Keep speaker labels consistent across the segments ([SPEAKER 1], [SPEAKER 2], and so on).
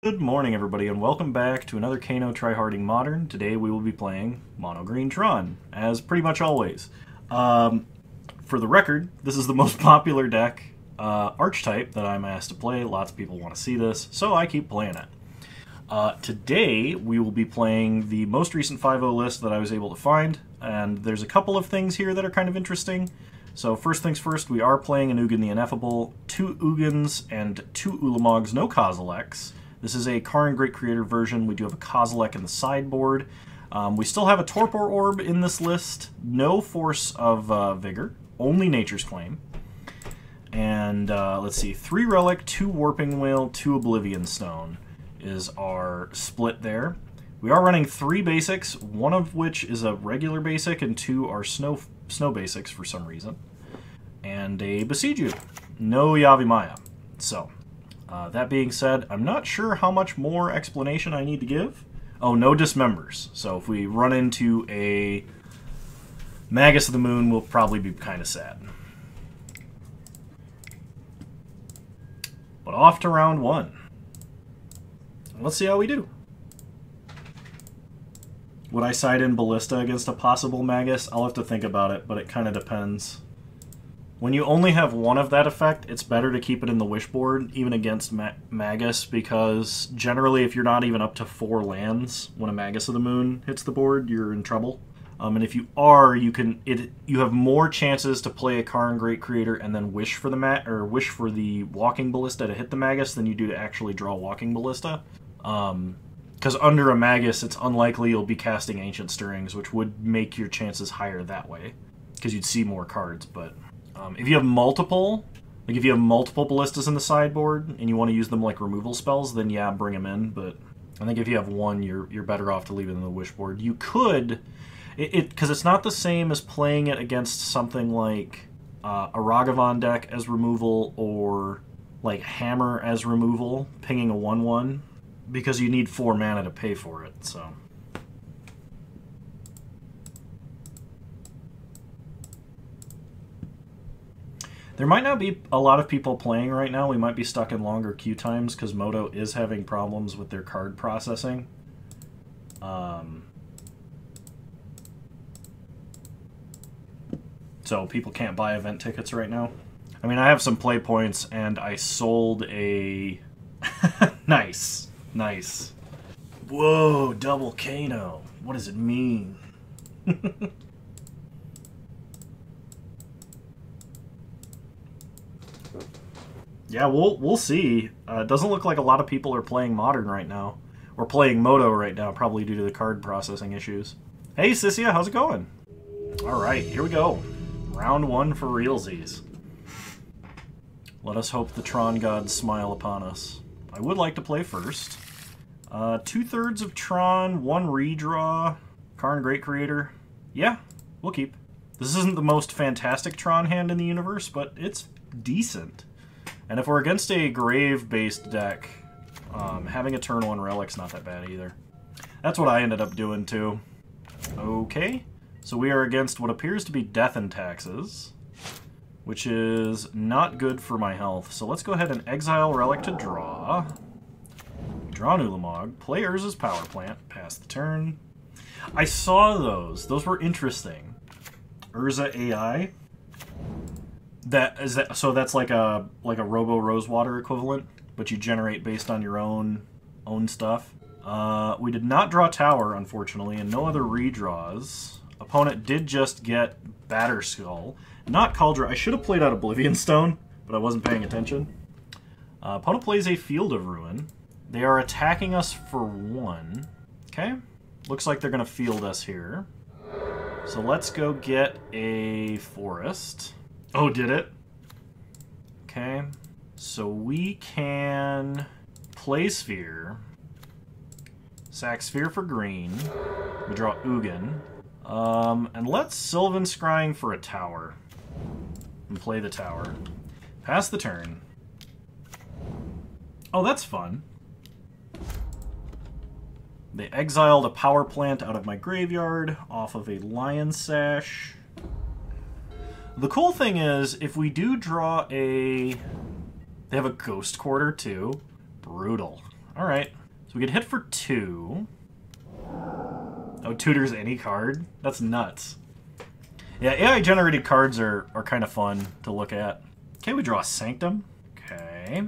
[SPEAKER 1] Good morning, everybody, and welcome back to another Kano Tryharding Modern. Today we will be playing Mono Green Tron, as pretty much always. For the record, this is the most popular deck archetype that I'm asked to play. Lots of people want to see this, so I keep playing it. Today we will be playing the most recent 5.0 list that I was able to find, and there's a couple of things here that are kind of interesting. So first things first, we are playing an Ugin the Ineffable, 2 Ugins and 2 Ulamogs, no Kozileks. This is a Karn Great Creator version. We do have a Kozilek in the sideboard. We still have a Torpor Orb in this list. No Force of Vigor. Only Nature's Claim. And let's see. 3 Relic, 2 Warping Whale, 2 Oblivion Stone is our split there. We are running 3 basics, one of which is a regular basic and 2 are snow basics for some reason. And a Besiju. No Yavimaya. So... that being said, I'm not sure how much more explanation I need to give. Oh, no dismembers. So if we run into a Magus of the Moon, we'll probably be kind of sad. But off to round 1. Let's see how we do. Would I side in Ballista against a possible Magus? I'll have to think about it, but it kind of depends. When you only have one of that effect, it's better to keep it in the Wishboard, even against Magus, because generally if you're not even up to 4 lands when a Magus of the Moon hits the board, you're in trouble. And if you are, you have more chances to play a Karn Great Creator and then wish for the Walking Ballista to hit the Magus than you do to actually draw Walking Ballista. Because under a Magus, it's unlikely you'll be casting Ancient Stirrings, which would make your chances higher that way, because you'd see more cards, but... if you have multiple ballistas in the sideboard and you want to use them like removal spells, then yeah, bring them in. But I think if you have one, you're better off to leave it in the Wishboard. You could, because it's not the same as playing it against something like a Ragavan deck as removal or like Hammer as removal, pinging a 1/1, because you need 4 mana to pay for it. So. There might not be a lot of people playing right now. We might be stuck in longer queue times because Moto is having problems with their card processing. So people can't buy event tickets right now. I mean, I have some play points and I sold a... Nice. Nice. Whoa, double Kano. What does it mean? Yeah, we'll see. It doesn't look like a lot of people are playing Modern right now. Or playing Moto right now, probably due to the card processing issues. Hey, Sissia, how's it going? Alright, here we go. Round 1 for realsies. Let us hope the Tron gods smile upon us. I would like to play first. 2/3 of Tron, 1 redraw. Karn Great Creator. Yeah, we'll keep. This isn't the most fantastic Tron hand in the universe, but it's decent. And if we're against a Grave-based deck, having a turn 1 Relic's not that bad either. That's what I ended up doing, too. Okay, so we are against what appears to be Death and Taxes, which is not good for my health. So let's go ahead and exile Relic to draw. Draw an Ulamog. Play Urza's Power Plant. Pass the turn. I saw those. Those were interesting. Urza AI. So that's like a Robo Rosewater equivalent, but you generate based on your own stuff. We did not draw Tower, unfortunately, and no other redraws. Opponent did just get Batterskull, not Cauldron. I should have played out Oblivion Stone, but I wasn't paying attention. Opponent plays a Field of Ruin. They are attacking us for 1. Okay, looks like they're gonna field us here. So let's go get a Forest. Oh, did it? Okay. So we can play Sphere. Sack Sphere for green. We draw Ugin. And let's Sylvan Scrying for a Tower. And play the Tower. Pass the turn. Oh, that's fun. They exiled a Power Plant out of my graveyard off of a Lion Sash. The cool thing is, if we do draw a... They have a Ghost Quarter, too. Brutal. Alright. So we get hit for 2. Oh, tutors any card? That's nuts. Yeah, AI-generated cards are kind of fun to look at. Okay, we draw a Sanctum. Okay.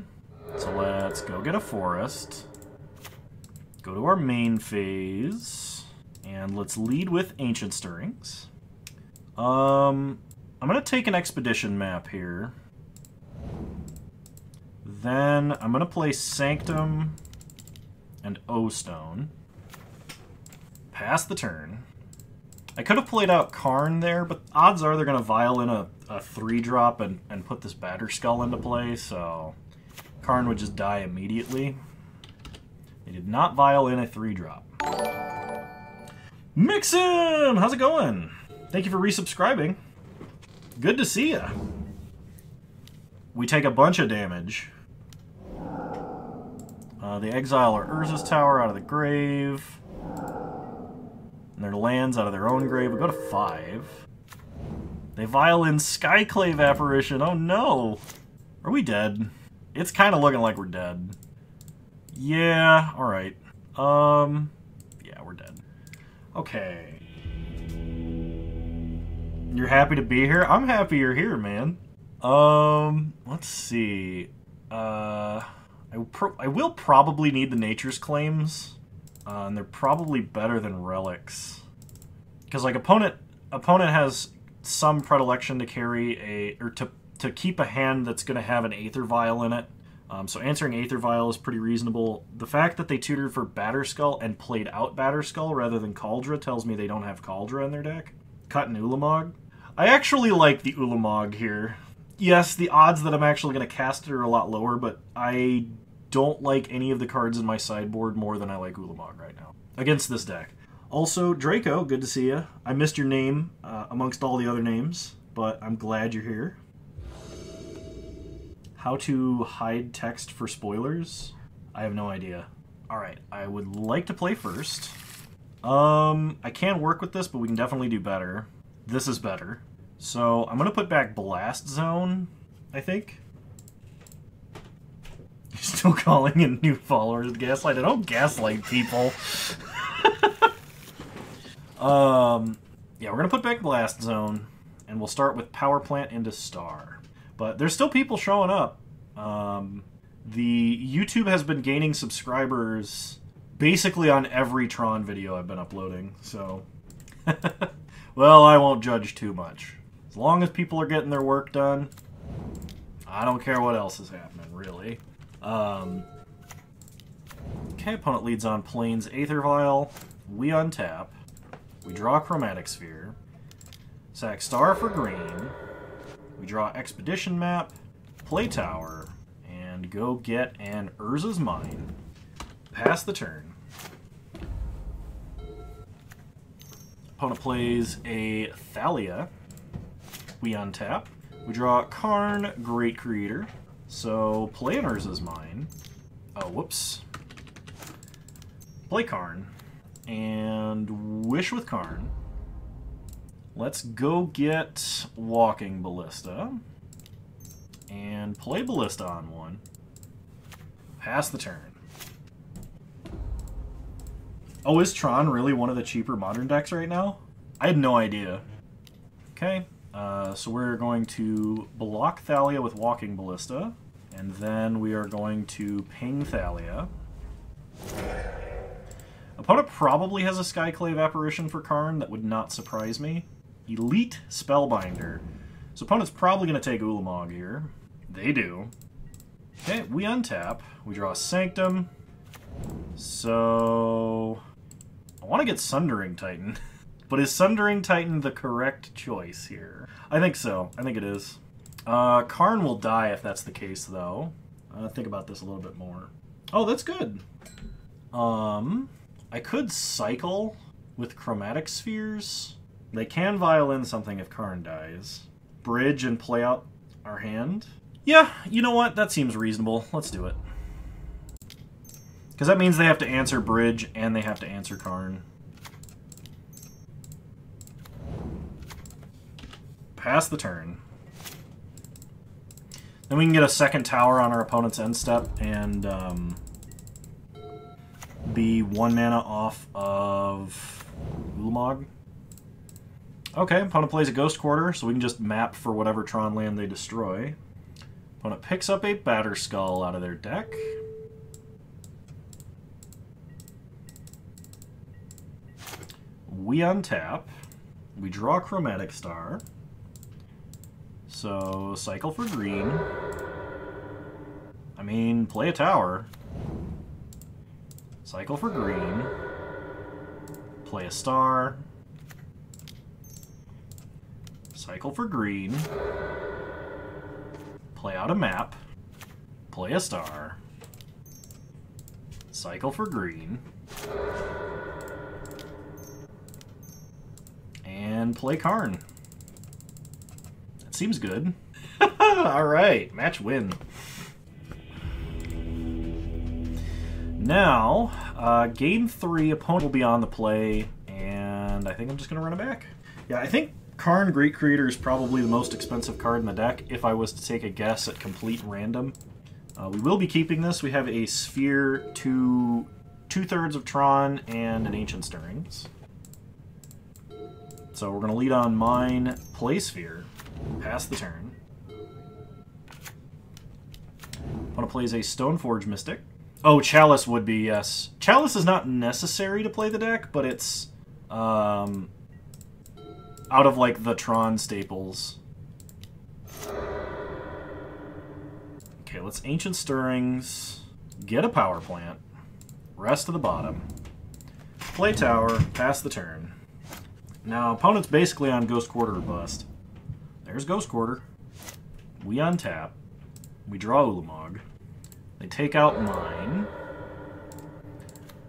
[SPEAKER 1] So let's go get a Forest. Go to our main phase. And let's lead with Ancient Stirrings. I'm going to take an Expedition map here. Then I'm going to play Sanctum and O-Stone. Pass the turn. I could have played out Karn there, but odds are they're going to vial in a 3-drop and put this Batterskull into play, so Karn would just die immediately. They did not vial in a 3-drop. Mixin! How's it going? Thank you for resubscribing. Good to see ya. We take a bunch of damage. They exile our Urza's Tower out of the grave. And their lands out of their own grave. We go to 5. They vial in Skyclave Apparition. Oh no! Are we dead? It's kind of looking like we're dead. Yeah, alright. Yeah, we're dead. Okay. You're happy to be here? I'm happy you're here, man. Let's see. I will probably need the Nature's Claims. And they're probably better than Relics. Because, like, opponent has some predilection to carry to keep a hand that's going to have an Aether Vial in it. So answering Aether Vial is pretty reasonable. The fact that they tutored for Batterskull and played out Batterskull rather than Kaldra tells me they don't have Kaldra in their deck. Cut an Ulamog. I actually like the Ulamog here. Yes, the odds that I'm actually going to cast it are a lot lower, but I don't like any of the cards in my sideboard more than I like Ulamog right now. Against this deck. Also, Draco, good to see you. I missed your name amongst all the other names, but I'm glad you're here. How to hide text for spoilers? I have no idea. Alright, I would like to play first. I can work with this, but we can definitely do better. This is better. So, I'm going to put back Blast Zone, I think. You're still calling in new followers gaslight. I don't gaslight people. Yeah, we're going to put back Blast Zone, and we'll start with Power Plant into Star. But there's still people showing up. The YouTube has been gaining subscribers basically on every Tron video I've been uploading, so... Well, I won't judge too much. As long as people are getting their work done, I don't care what else is happening, really. Okay, opponent leads on Plains Aether Vial. We untap. We draw Chromatic Sphere. Sack Star for green. We draw Expedition Map, play Tower, and go get an Urza's Mine. Pass the turn. Opponent plays a Thalia. We untap. We draw Karn, Great Creator. So play an Urza's Mine. Oh, whoops. Play Karn. And wish with Karn. Let's go get Walking Ballista. And play Ballista on one. Pass the turn. Oh, is Tron really one of the cheaper Modern decks right now? I had no idea. Okay, so we're going to block Thalia with Walking Ballista. And then we are going to ping Thalia. Opponent probably has a Skyclave Apparition for Karn. That would not surprise me. Elite Spellbinder. So opponent's probably going to take Ulamog here. They do. Okay, we untap. We draw Sanctum. So... I want to get Sundering Titan. But is Sundering Titan the correct choice here? I think so. I think it is. Karn will die if that's the case, though. Think about this a little bit more. Oh, that's good. I could cycle with Chromatic Spheres. They can vial in something if Karn dies. Bridge and play out our hand. Yeah, you know what? That seems reasonable. Let's do it. Because that means they have to answer Bridge and they have to answer Karn. Pass the turn. Then we can get a second tower on our opponent's end step and be 1 mana off of Ulamog. Okay, opponent plays a Ghost Quarter, so we can just map for whatever Tron land they destroy. Opponent picks up a Batterskull out of their deck. We untap. We draw Chromatic Star. So, cycle for green. I mean, play a tower. Cycle for green. Play a star. Cycle for green. Play out a map. Play a star. Cycle for green. And play Karn. That seems good. Alright, match win. Now, game 3, opponent will be on the play, and I think I'm just going to run it back. Yeah, I think Karn Great Creator is probably the most expensive card in the deck, if I was to take a guess at complete random. We will be keeping this. We have a Sphere, 2/3 of Tron, and an Ancient Stirrings. So we're going to lead on mine, play Sphere, pass the turn. Opponent plays a Stoneforge Mystic. Oh, Chalice would be, yes. Chalice is not necessary to play the deck, but it's out of, like, the Tron staples. Okay, let's Ancient Stirrings, get a Power Plant, rest to the bottom, play Tower, pass the turn. Now, opponent's basically on Ghost Quarter or bust. There's Ghost Quarter. We untap. We draw Ulamog. They take out mine.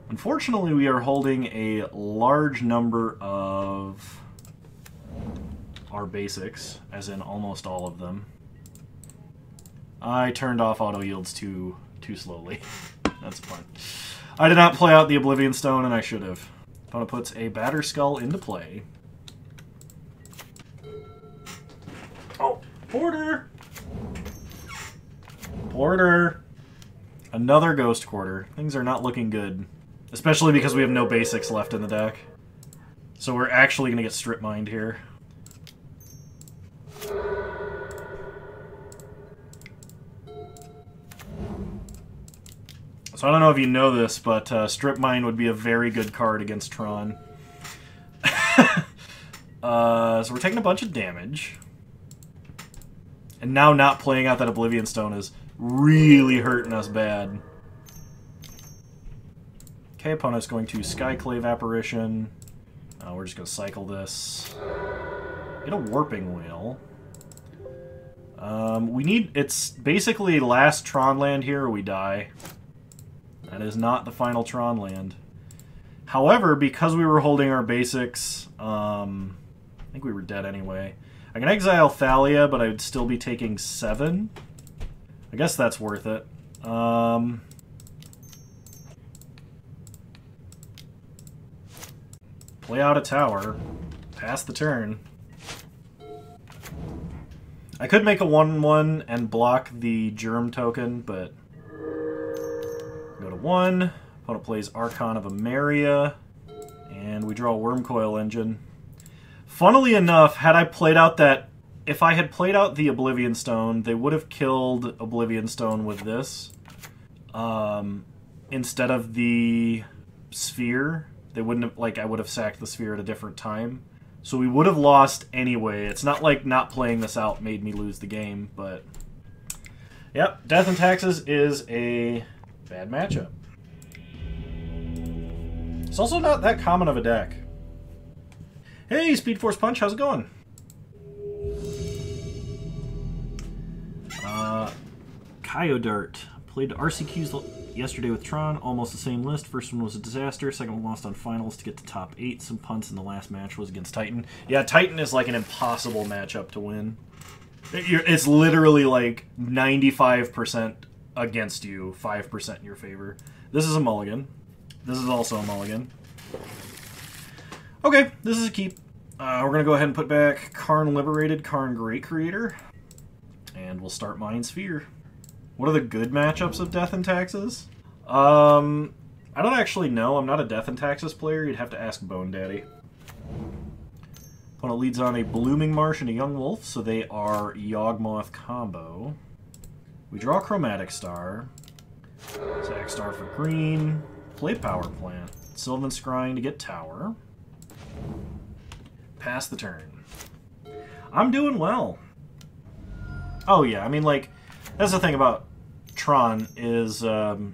[SPEAKER 1] Unfortunately, we are holding a large number of our basics, as in almost all of them. I turned off auto yields too slowly. That's fun. I did not play out the Oblivion Stone, and I should have. Opponent puts a Batterskull into play. Oh, Porter! Porter! Another Ghost Quarter. Things are not looking good. Especially because we have no basics left in the deck. So we're actually going to get strip mined here. So I don't know if you know this, but Strip Mine would be a very good card against Tron. So we're taking a bunch of damage. And now not playing out that Oblivion Stone is really hurting us bad. Okay, opponent's going to Skyclave Apparition. We're just going to cycle this. Get a Warping Whale. We need... It's basically last Tron land here or we die. That is not the final Tron land. However, because we were holding our basics, I think we were dead anyway. I can exile Thalia, but I would still be taking 7. I guess that's worth it. Play out a tower. Pass the turn. I could make a 1/1 and block the Germ token, but... Go to 1. Opponent plays Archon of Emeria. And we draw a Wormcoil Engine. Funnily enough, had I played out that... If I had played out the Oblivion Stone, they would have killed Oblivion Stone with this. Instead of the Sphere. They wouldn't have... Like, I would have sacked the Sphere at a different time. So we would have lost anyway. It's not like not playing this out made me lose the game, but... Yep, Death and Taxes is a bad matchup. It's also not that common of a deck. Hey, Speed Force Punch, how's it going? Kyodart. Played RCQs yesterday with Tron, almost the same list. First one was a disaster, second one lost on finals to get to top 8. Some punts in the last match was against Titan. Yeah, Titan is like an impossible matchup to win. It's literally like 95% against you, 5% in your favor. This is a mulligan. This is also a mulligan. Okay, this is a keep. We're going to go ahead and put back Karn Liberated, Karn Great Creator. And we'll start Mind Sphere. What are the good matchups of Death and Taxes? I don't actually know. I'm not a Death and Taxes player. You'd have to ask Bone Daddy. Opponent leads on a Blooming Marsh and a Young Wolf, so they are Yawgmoth combo. We draw Chromatic Star. Sack Star for green. Play Power Plant. Sylvan Scrying to get Tower. Pass the turn. I'm doing well. Oh yeah, I mean, like, that's the thing about Tron is, no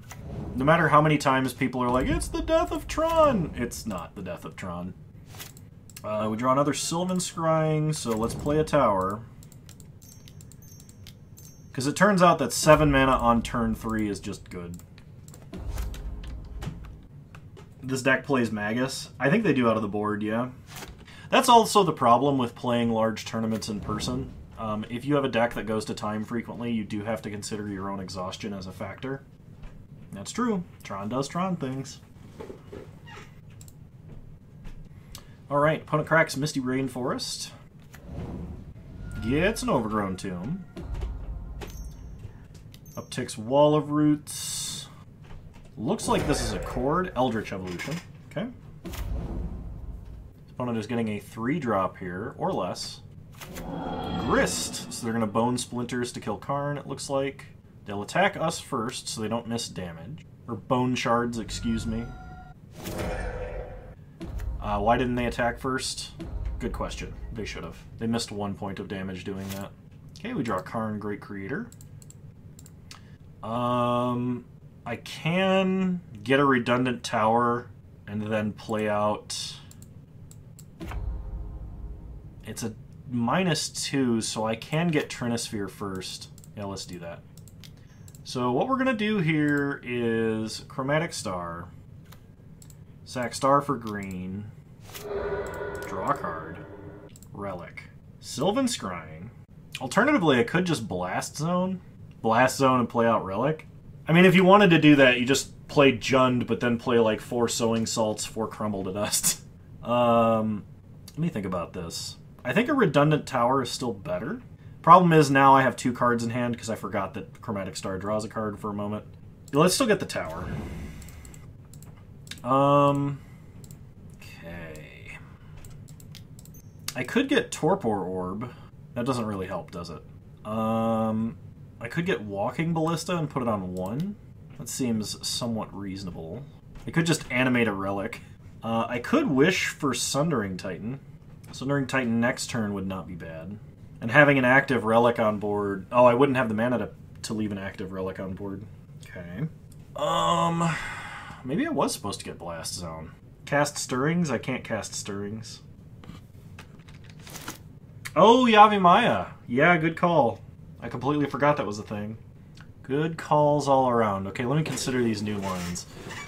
[SPEAKER 1] matter how many times people are like, it's the death of Tron, it's not the death of Tron. We draw another Sylvan Scrying, so let's play a tower. Because it turns out that 7 mana on turn 3 is just good. This deck plays Magus. I think they do out of the board, yeah. That's also the problem with playing large tournaments in person. If you have a deck that goes to time frequently, you do have to consider your own exhaustion as a factor. That's true. Tron does Tron things. Alright, opponent cracks Misty Rainforest. Gets an Overgrown Tomb. Upticks Wall of Roots. Looks like this is a Chord. Eldritch Evolution. Okay. Opponent is getting a 3-drop here, or less. Grist. So they're going to Bone Splinters to kill Karn, it looks like. They'll attack us first, so they don't miss damage. Or Bone Shards, excuse me. Why didn't they attack first? Good question. They should have. They missed 1 point of damage doing that. Okay, we draw Karn, Great Creator. I can get a redundant tower and then play out... It's a -2, so I can get Trinisphere first. Yeah, let's do that. So what we're going to do here is Chromatic Star. Sack Star for green. Draw a card. Relic. Sylvan Scrying. Alternatively, I could just Blast Zone. Blast Zone and play out Relic. I mean, if you wanted to do that, you just play Jund, but then play like 4 Sowing Salts, 4 Crumble to Dust. Let me think about this. I think a redundant tower is still better. Problem is now I have 2 cards in hand because I forgot that Chromatic Star draws a card for a moment. Let's still get the tower. Okay. I could get Torpor Orb. That doesn't really help, does it? I could get Walking Ballista and put it on 1. That seems somewhat reasonable. I could just animate a Relic. I could wish for Sundering Titan. Sundering Titan next turn would not be bad. And having an active Relic on board... Oh, I wouldn't have the mana to leave an active Relic on board. Okay. Maybe I was supposed to get Blast Zone. Cast Stirrings? I can't cast Stirrings. Oh, Yavimaya! Yeah, good call. I completely forgot that was a thing. Good calls all around. Okay, let me consider these new lines.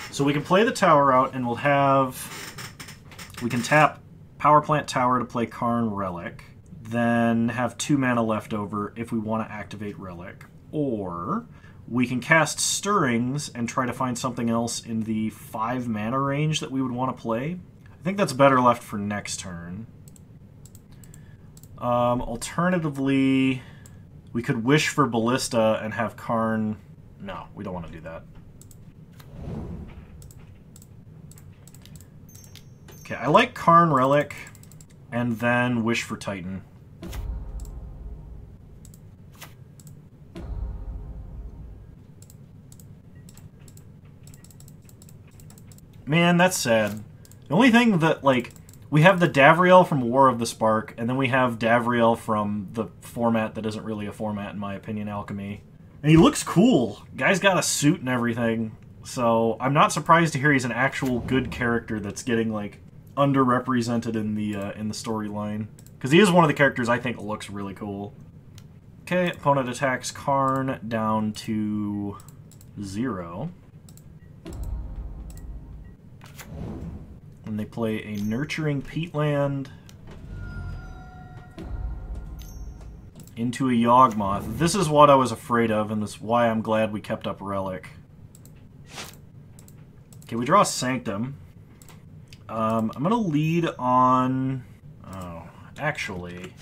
[SPEAKER 1] So we can play the tower out, and we'll have... We can tap Power Plant Tower to play Karn Relic, then have 2 mana left over if we want to activate Relic. Or we can cast Stirrings and try to find something else in the 5 mana range that we would want to play. I think that's better left for next turn. Alternatively, we could wish for Ballista and have Karn... No, we don't want to do that. Okay, I like Karn Relic, and then wish for Titan. Man, that's sad. The only thing that, like, we have the Davriel from War of the Spark, and then we have Davriel from the format that isn't really a format, in my opinion, Alchemy. And he looks cool. Guy's got a suit and everything. So I'm not surprised to hear he's an actual good character that's getting, like, underrepresented in the storyline. Because he is one of the characters I think looks really cool. Okay, opponent attacks Karn down to 0. And they play a Nurturing Peatland into a Yawgmoth. This is what I was afraid of, and this is why I'm glad we kept up Relic. Okay, we draw Sanctum. I'm going to lead on... Oh, actually...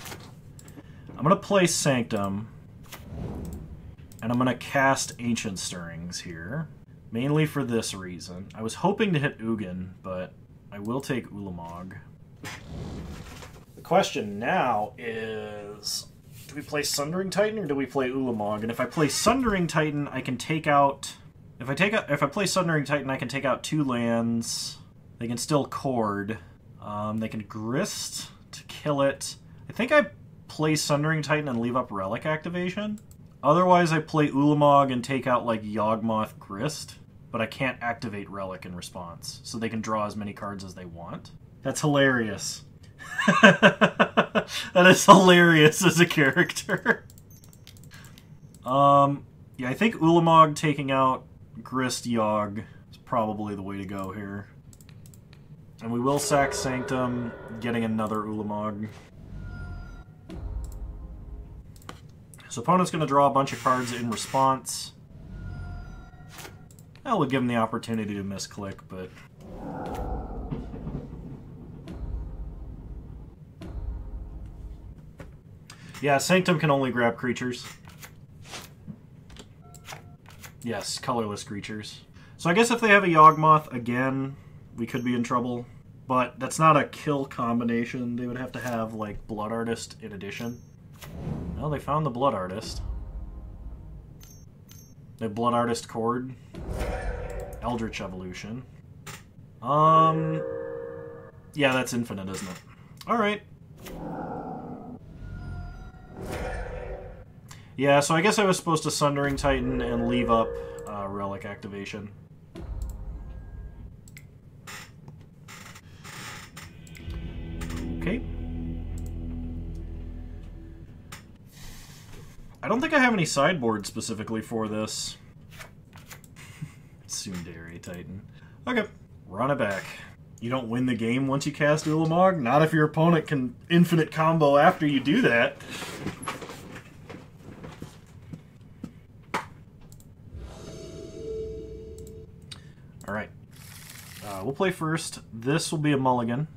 [SPEAKER 1] I'm going to play Sanctum, and I'm going to cast Ancient Stirrings here. Mainly for this reason. I was hoping to hit Ugin, but I will take Ulamog. The question now is, do we play Sundering Titan or do we play Ulamog? And if I play Sundering Titan, I can take out... If I play Sundering Titan, I can take out 2 lands. They can still Chord. They can Grist to kill it. I think I play Sundering Titan and leave up Relic activation. Otherwise, I play Ulamog and take out, like, Yawgmoth Grist. But I can't activate Relic in response, so they can draw as many cards as they want. That's hilarious. That is hilarious as a character. Yeah, I think Ulamog taking out Grist Yogg is probably the way to go here. And we will sack Sanctum, getting another Ulamog. So opponent's going to draw a bunch of cards in response. That will give him the opportunity to misclick, but... Yeah, Sanctum can only grab creatures. Yes, colorless creatures. So I guess if they have a Yawgmoth, again, we could be in trouble. But that's not a kill combination. They would have to have, like, Blood Artist in addition. Well, they found the Blood Artist. They have Blood Artist Chord. Eldritch Evolution. Yeah, that's infinite, isn't it? Alright. Yeah, so I guess I was supposed to Sundering Titan and leave up Relic activation. Okay. I don't think I have any sideboard specifically for this. Tsundere Titan. Okay, run it back. You don't win the game once you cast Ulamog? Not if your opponent can infinite combo after you do that. Alright. We'll play first. This will be a mulligan.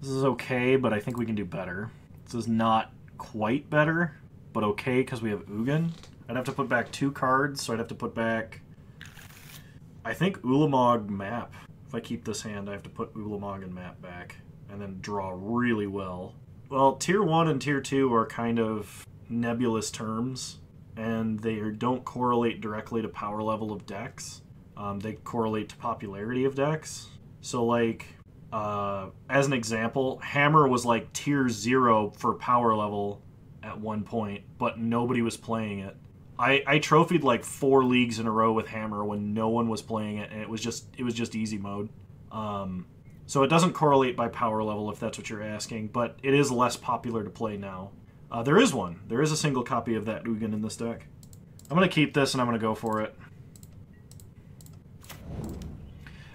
[SPEAKER 1] This is okay, but I think we can do better. This is not quite better, but okay because we have Ugin. I'd have to put back 2 cards, so I'd have to put back... I think Ulamog Map. If I keep this hand, I have to put Ulamog and Map back, and then draw really well. Well, Tier 1 and Tier 2 are kind of nebulous terms, and they don't correlate directly to power level of decks. They correlate to popularity of decks. So, like, as an example, Hammer was like Tier 0 for power level at one point, but nobody was playing it. I trophied like 4 leagues in a row with Hammer when no one was playing it, and it was just easy mode. So it doesn't correlate by power level if that's what you're asking, but it is less popular to play now. There is one. There is a single copy of that Ugin in this deck. I'm going to keep this and I'm going to go for it.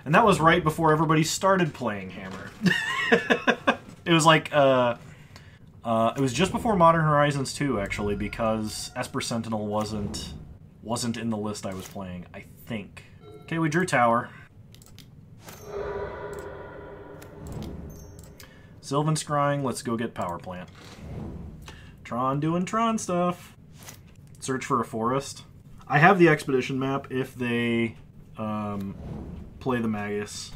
[SPEAKER 1] And that was right before everybody started playing Hammer. It was like, it was just before Modern Horizons 2, actually, because Esper Sentinel wasn't in the list I was playing, I think. Okay, we drew Tower. Sylvan Scrying, let's go get Power Plant. Tron doing Tron stuff. Search for a forest. I have the Expedition map if they play the Magus.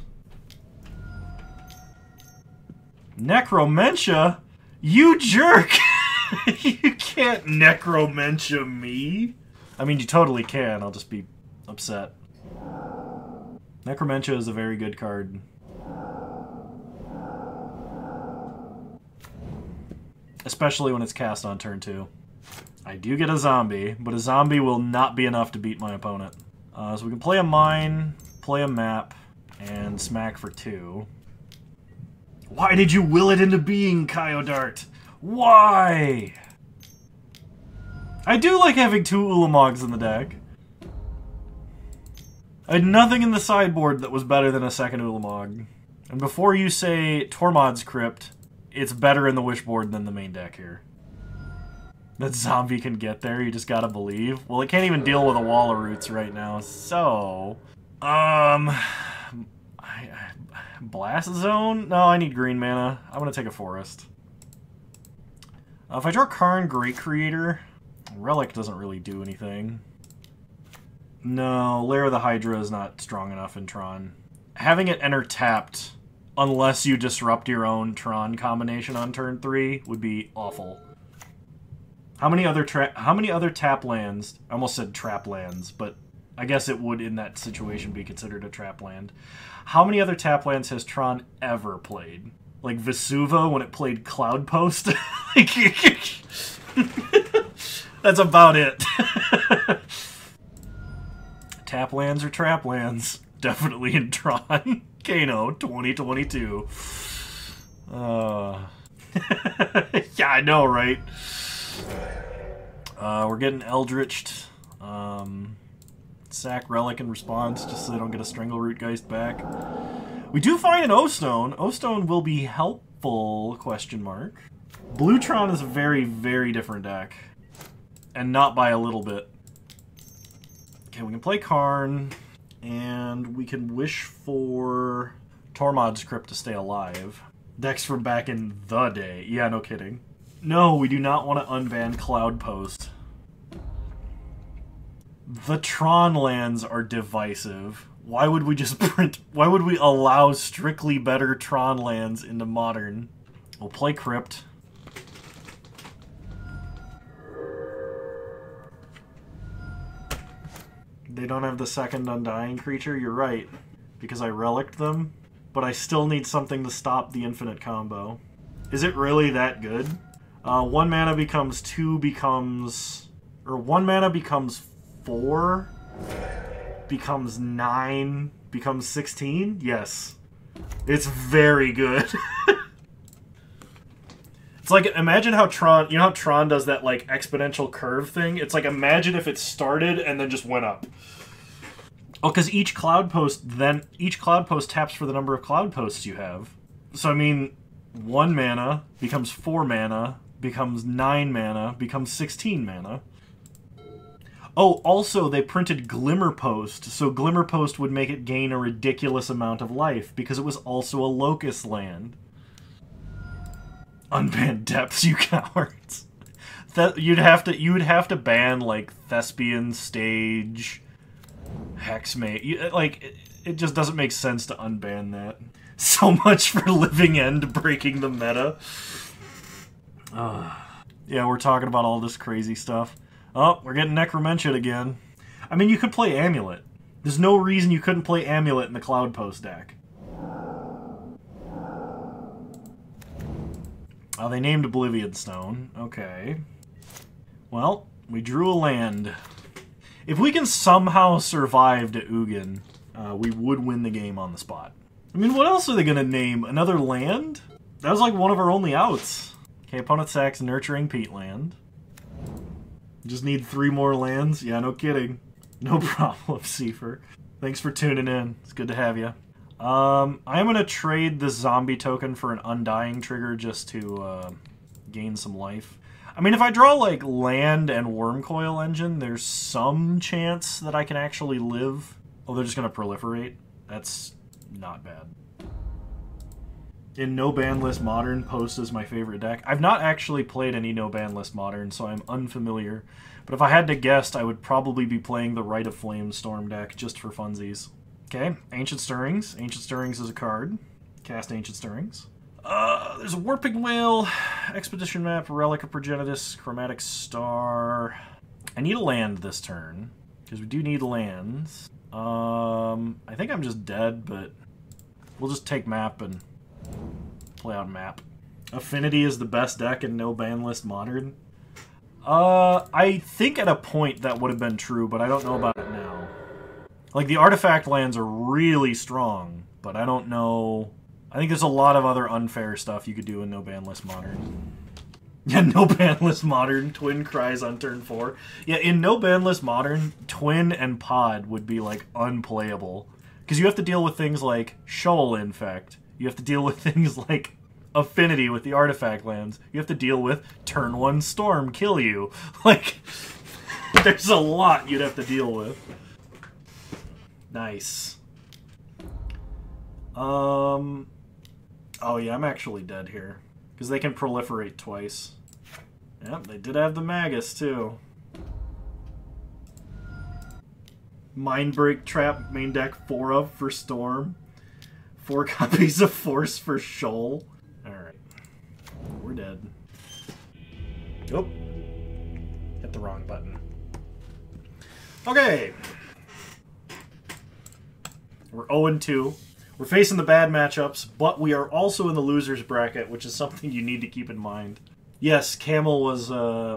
[SPEAKER 1] Necromentia? You jerk! You can't Necromentia me. I mean, you totally can. I'll just be upset. Necromentia is a very good card. Especially when it's cast on turn 2. I do get a zombie, but a zombie will not be enough to beat my opponent. So we can play a mine, play a map, and smack for 2. Why did you will it into being, Kyodart? Why? I do like having 2 Ulamogs in the deck. I had nothing in the sideboard that was better than a second Ulamog. And before you say Tormod's Crypt, it's better in the Wishboard than the main deck here. That zombie can get there, you just gotta believe. Well, it can't even deal with a wall of roots right now, so... Blast Zone? No, I need green mana. I'm gonna take a forest. If I draw Karn Great Creator, Relic doesn't really do anything. No, Lair of the Hydra is not strong enough in Tron. Having it enter tapped, unless you disrupt your own Tron combination on turn 3, would be awful. How many other tap lands? I almost said trap lands, but I guess it would in that situation be considered a trap land. How many other tap lands has Tron ever played? Like Vesuva when it played Cloud Post? That's about it. Tap lands or trap lands? Definitely in Tron. Kano 2022. Yeah, I know, right? We're getting Eldritched. Sack Relic in response, just so they don't get a Strangleroot Geist back. We do find an O-Stone. O-Stone will be helpful, question mark. Blue Tron is a very, very different deck. And not by a little bit. Okay, we can play Karn. And we can wish for Tormod's Crypt to stay alive. Decks from back in the day. Yeah, no kidding. No, we do not want to unban Cloud Post. The Tron lands are divisive. Why would we just print... Why would we allow strictly better Tron lands into Modern? We'll play Crypt. They don't have the second Undying creature? You're right. Because I relicked them. But I still need something to stop the infinite combo. Is it really that good? 1 mana becomes 2 becomes... Or 1 mana becomes 4? Becomes 9? Becomes 16? Yes. It's very good. It's like, imagine how Tron... You know how Tron does that, like, exponential curve thing? It's like, imagine if it started and then just went up. Oh, because each Cloud Post taps for the number of Cloud Posts you have. So, I mean, 1 mana becomes 4 mana, becomes 9 mana, becomes 16 mana. Oh, also, they printed Glimmer Post, so Glimmer Post would make it gain a ridiculous amount of life, because it was also a Locust land. Unban Depths, you cowards. You would have to ban, like, Thespian Stage, Hexmate. Like, it just doesn't make sense to unban that. So much for Living End breaking the meta. Yeah, we're talking about all this crazy stuff. Oh, we're getting Necromentia again. I mean, you could play Amulet. There's no reason you couldn't play Amulet in the Cloud Post deck. Oh, they named Oblivion Stone. Okay. Well, we drew a land. If we can somehow survive to Ugin, we would win the game on the spot. I mean, what else are they going to name? Another land? That was like one of our only outs. Okay, opponent sacks Nurturing Peatland. Just need 3 more lands? Yeah, no kidding. No problem, Seifer. Thanks for tuning in. It's good to have you. I am going to trade the zombie token for an Undying trigger just to gain some life. I mean, if I draw, like, land and Wormcoil Engine, there's some chance that I can actually live. Oh, they're just going to proliferate? That's not bad. In No Ban List Modern, Post is my favorite deck. I've not actually played any No Ban List Modern, so I'm unfamiliar. But if I had to guess, I would probably be playing the Rite of Flame Storm deck just for funsies. Okay, Ancient Stirrings. Ancient Stirrings is a card. Cast Ancient Stirrings. There's a Warping Whale, Expedition Map, Relic of Progenitus, Chromatic Star. I need a land this turn, because we do need lands. I think I'm just dead, but we'll just take map and play out map. Affinity is the best deck in No Ban List Modern. I think at a point that would have been true, but I don't know about it now. Like, the artifact lands are really strong, but I don't know. I think there's a lot of other unfair stuff you could do in No Ban List Modern. Yeah, No Ban List Modern, Twin cries on turn 4. Yeah, in No Ban List Modern, Twin and Pod would be, like, unplayable. Because you have to deal with things like Shoal Infect. You have to deal with things like Affinity with the artifact lands. You have to deal with turn 1 Storm kill you. Like, there's a lot you'd have to deal with. Nice. Oh yeah, I'm actually dead here. Because they can proliferate twice. Yep, they did have the Magus, too. Mindbreak Trap main deck 4 of for Storm. 4 copies of Force for Shoal. Alright. We're dead. Oh. Hit the wrong button. Okay. We're 0-2. We're facing the bad matchups, but we are also in the loser's bracket, which is something you need to keep in mind. Yes, Camel was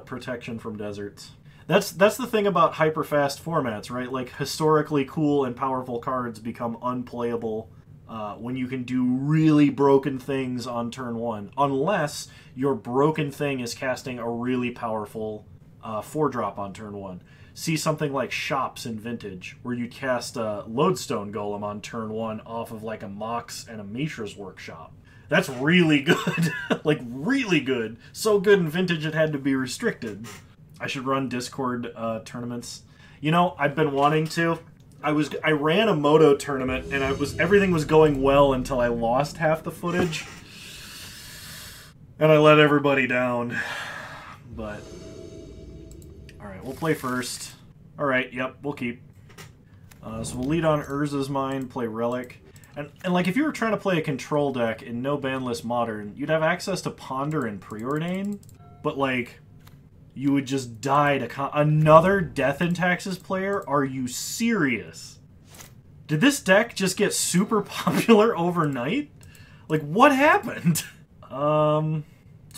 [SPEAKER 1] protection from deserts. That's the thing about hyper-fast formats, right? Like, historically cool and powerful cards become unplayable when you can do really broken things on turn 1. Unless your broken thing is casting a really powerful 4-drop on turn 1. See something like Shops in Vintage, where you cast a Lodestone Golem on turn 1 off of like a Mox and a Mishra's Workshop. That's really good. Like, really good. So good in Vintage it had to be restricted. I should run Discord tournaments. You know, I've been wanting to. I ran a Moto tournament, and everything was going well until I lost half the footage. And I let everybody down. But... Alright, we'll play first. Alright, yep, we'll keep. So we'll lead on Urza's Mine, play Relic. And like, if you were trying to play a control deck in no ban list Modern, you'd have access to Ponder and Preordain, but like, you would just die to another Death in Taxes player? Are you serious? Did this deck just get super popular overnight? Like, what happened? So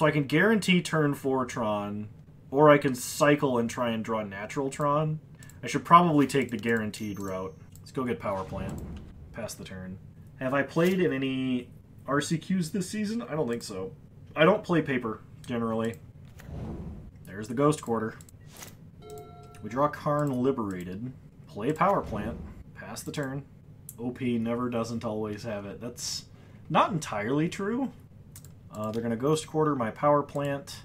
[SPEAKER 1] I can guarantee turn 4 Tron, or I can cycle and try and draw natural Tron. I should probably take the guaranteed route. Let's go get Power Plant. Pass the turn. Have I played in any RCQs this season? I don't think so. I don't play paper, generally. There's the Ghost Quarter. We draw Karn Liberated. Play Power Plant. Pass the turn. OP never doesn't always have it. That's not entirely true. They're going to Ghost Quarter my Power Plant.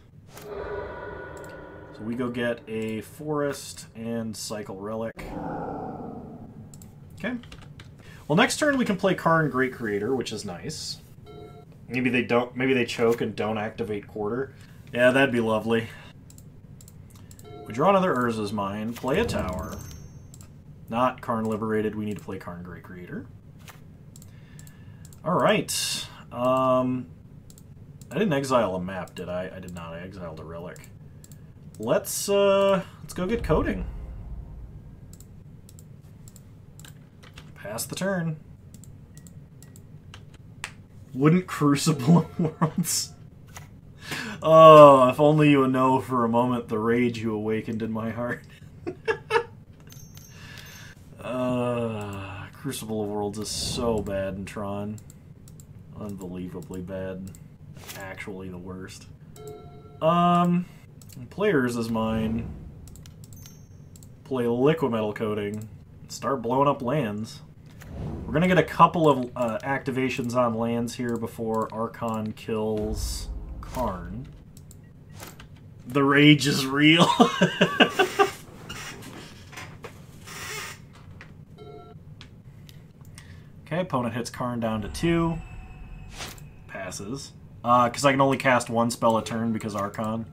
[SPEAKER 1] So we go get a Forest and cycle Relic. Okay. Well, next turn we can play Karn Great Creator, which is nice. Maybe they don't. Maybe they choke and don't activate Quarter. Yeah, that'd be lovely. We draw another Urza's Mine, play a tower. Not Karn Liberated. We need to play Karn Great Creator. All right. I didn't exile a map, did I? I did not. I exiled a relic. Let's go get coding. Pass the turn. Wouldn't Crucible of Worlds? Oh, if only you would know for a moment the rage you awakened in my heart. Crucible of Worlds is so bad in Tron. Unbelievably bad. Actually the worst. Players is mine. Play Liquid Metal Coating. Start blowing up lands. We're gonna get a couple of activations on lands here before Archon kills Karn. The rage is real. Okay, opponent hits Karn down to 2. Passes. Because I can only cast one spell a turn because Archon.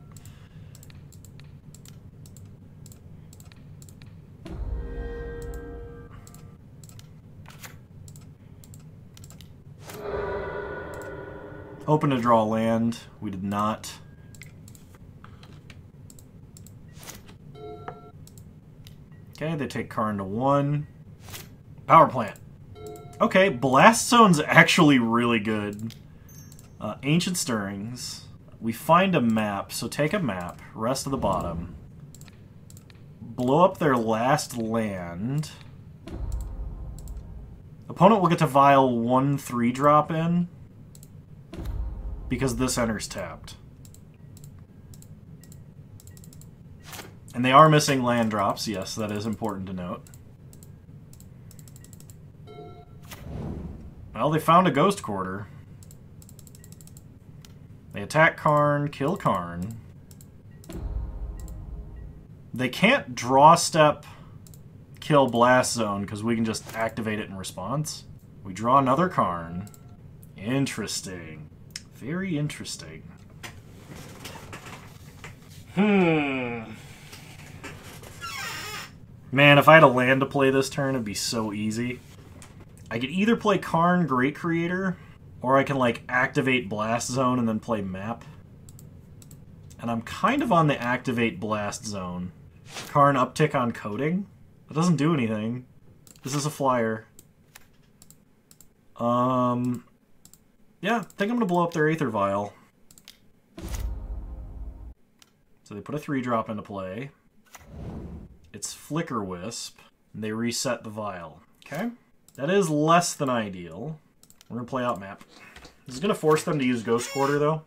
[SPEAKER 1] Hoping to draw land. We did not. Okay, they take Karn to 1. Power Plant. Okay, Blast Zone's actually really good. Ancient Stirrings. We find a map, so take a map. Rest of the bottom. Blow up their last land. Opponent will get to vial 1 3-drop in. Because this enters tapped. And they are missing land drops, yes, that is important to note. Well, they found a Ghost Quarter. They attack Karn, kill Karn. They can't draw step, kill Blast Zone, because we can just activate it in response. We draw another Karn. Interesting. Very interesting. Man, if I had a land to play this turn, it'd be so easy. I could either play Karn, Great Creator, or I can, like, activate Blast Zone and then play Map. And I'm kind of on the activate Blast Zone. Karn uptick on coding? That doesn't do anything. This is a flyer. Yeah, I think I'm gonna blow up their Aether Vial. So they put a 3-drop into play. It's Flicker Wisp, and they reset the Vial. Okay? That is less than ideal. We're gonna play out Map. This is gonna force them to use Ghost Quarter, though.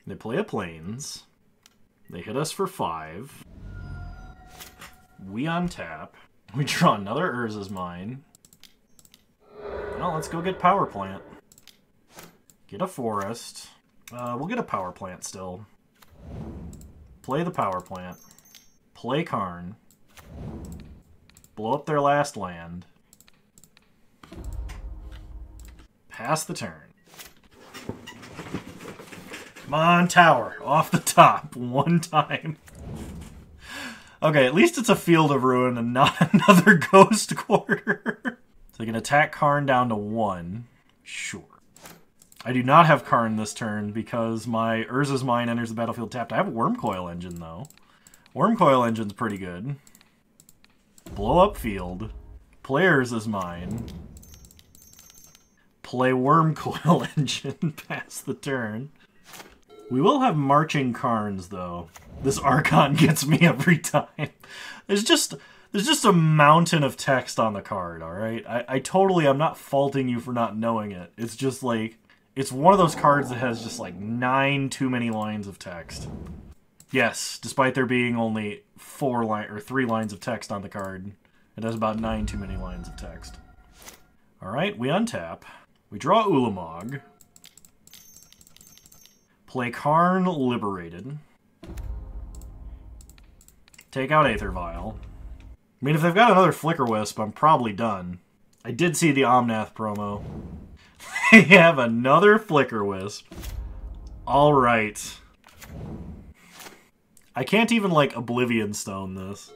[SPEAKER 1] They play a Plains. They hit us for 5. We untap. We draw another Urza's Mine. Well, let's go get Power Plant. Get a Forest. We'll get a Power Plant still. Play the Power Plant. Play Karn. Blow up their last land. Pass the turn. Come on, Tower. Off the top. One time. Okay, at least it's a Field of Ruin and not another Ghost Quarter. So they can attack Karn down to 1. Sure. I do not have Karn this turn because my Urza's Mine enters the battlefield tapped. I have a Wormcoil Engine, though. Wormcoil Engine's pretty good. Blow up field. Play Urza's Mine. Play Wormcoil Engine. Pass the turn. We will have Marching Karns, though. This Archon gets me every time. There's just a mountain of text on the card, alright? I'm not faulting you for not knowing it. It's just like, it's one of those cards that has just like 9 too many lines of text. Yes, despite there being only 3 lines of text on the card, it has about 9 too many lines of text. Alright, we untap. We draw Ulamog. Play Karn Liberated. Take out Aether Vial. I mean, if they've got another Flicker Wisp, I'm probably done. I did see the Omnath promo. They have another Flicker Wisp. Alright. I can't even, like, Oblivion Stone this.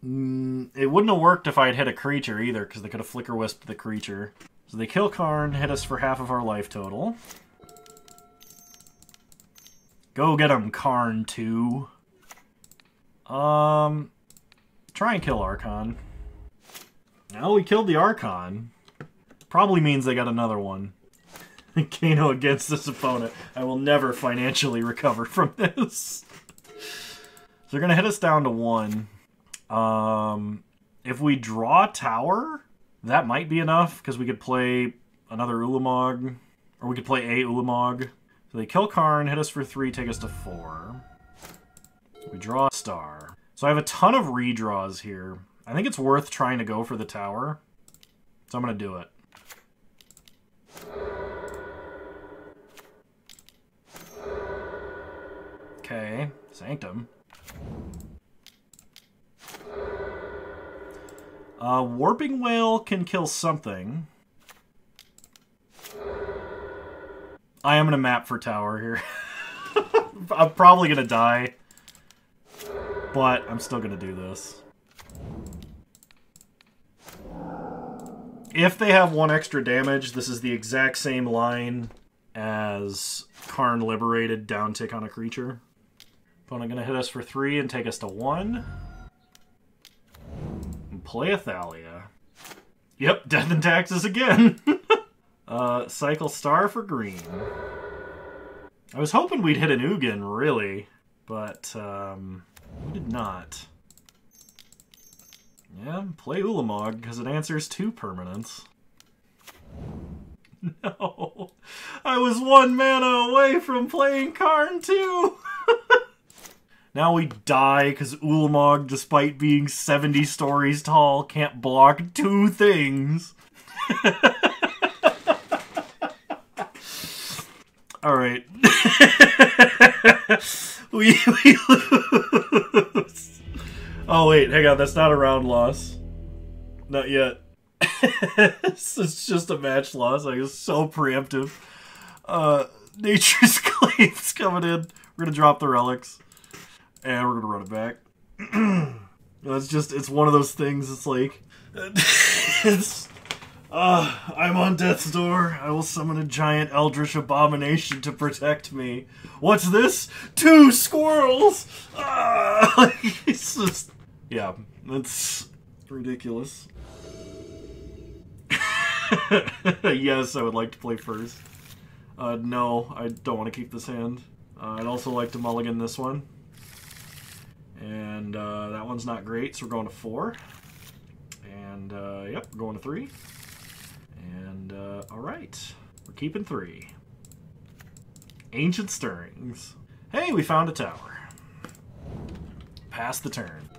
[SPEAKER 1] It wouldn't have worked if I had hit a creature either, because they could have Flicker Wisped the creature. So they kill Karn, hit us for half of our life total. Go get him, Karn 2. Try and kill Archon. Now we killed the Archon. Probably means they got another one. Kano against this opponent. I will never financially recover from this. So they're going to hit us down to 1. If we draw Tower, that might be enough, because we could play another Ulamog. Or we could play a Ulamog. So they kill Karn, hit us for 3, take us to 4. We draw a star. So I have a ton of redraws here. I think it's worth trying to go for the Tower. So I'm going to do it. Okay, Sanctum. Warping Whale can kill something. I am going to map for Tower here. I'm probably going to die. But I'm still going to do this. If they have 1 extra damage, this is the exact same line as Karn Liberated downtick on a creature. Opponent going to hit us for 3 and take us to 1. And play a Thalia. Yep, Death and Taxes again. Cycle Star for green. I was hoping we'd hit an Ugin, really. But, we did not. Yeah, play Ulamog, because it answers 2 permanents. No! I was 1 mana away from playing Karn 2! Now we die, because Ulamog, despite being 70 stories tall, can't block 2 things. Alright. we lose. Oh wait, hang on, that's not a round loss. Not yet. It's just a match loss. Like, it's so preemptive. Nature's Claim's coming in. We're gonna drop the relics. And we're gonna run it back. It's one of those things, it's like... I'm on death's door. I will summon a giant eldritch abomination to protect me. What's this? 2 squirrels! It's just... Yeah, that's ridiculous. Yes, I would like to play first. No, I don't want to keep this hand. I'd also like to mulligan this one. And that one's not great, so we're going to 4. And, yep, we're going to 3. And, alright. We're keeping 3. Ancient Stirrings. Hey, we found a tower. Pass the turn.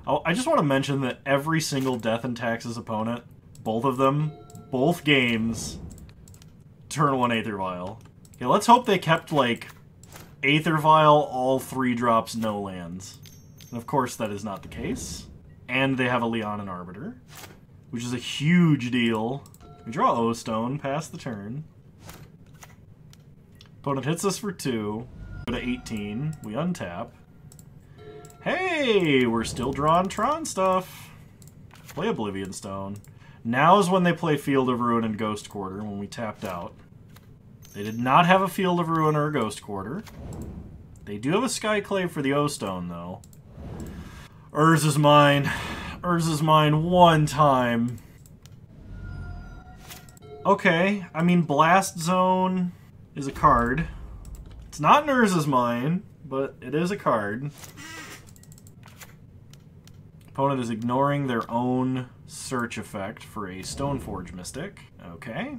[SPEAKER 1] Oh, I just want to mention that every single Death and Taxes opponent, both of them, both games, turn 1 Aether Vial. Okay, let's hope they kept, like, Aether Vial, all 3 drops, no lands. And of course that is not the case. And they have a Leonin Arbiter, which is a huge deal. We draw O-Stone, pass the turn. Opponent hits us for 2. Go to 18. We untap. Hey! We're still drawing Tron stuff. Play Oblivion Stone. Now is when they play Field of Ruin and Ghost Quarter, when we tapped out. They did not have a Field of Ruin or a Ghost Quarter. They do have a Skyclave for the O-Stone, though. Urz is mine. Urz is mine one time. Okay, I mean, Blast Zone is a card. It's not an Urza's Mine, but it is a card. Opponent is ignoring their own search effect for a Stoneforge Mystic. Okay.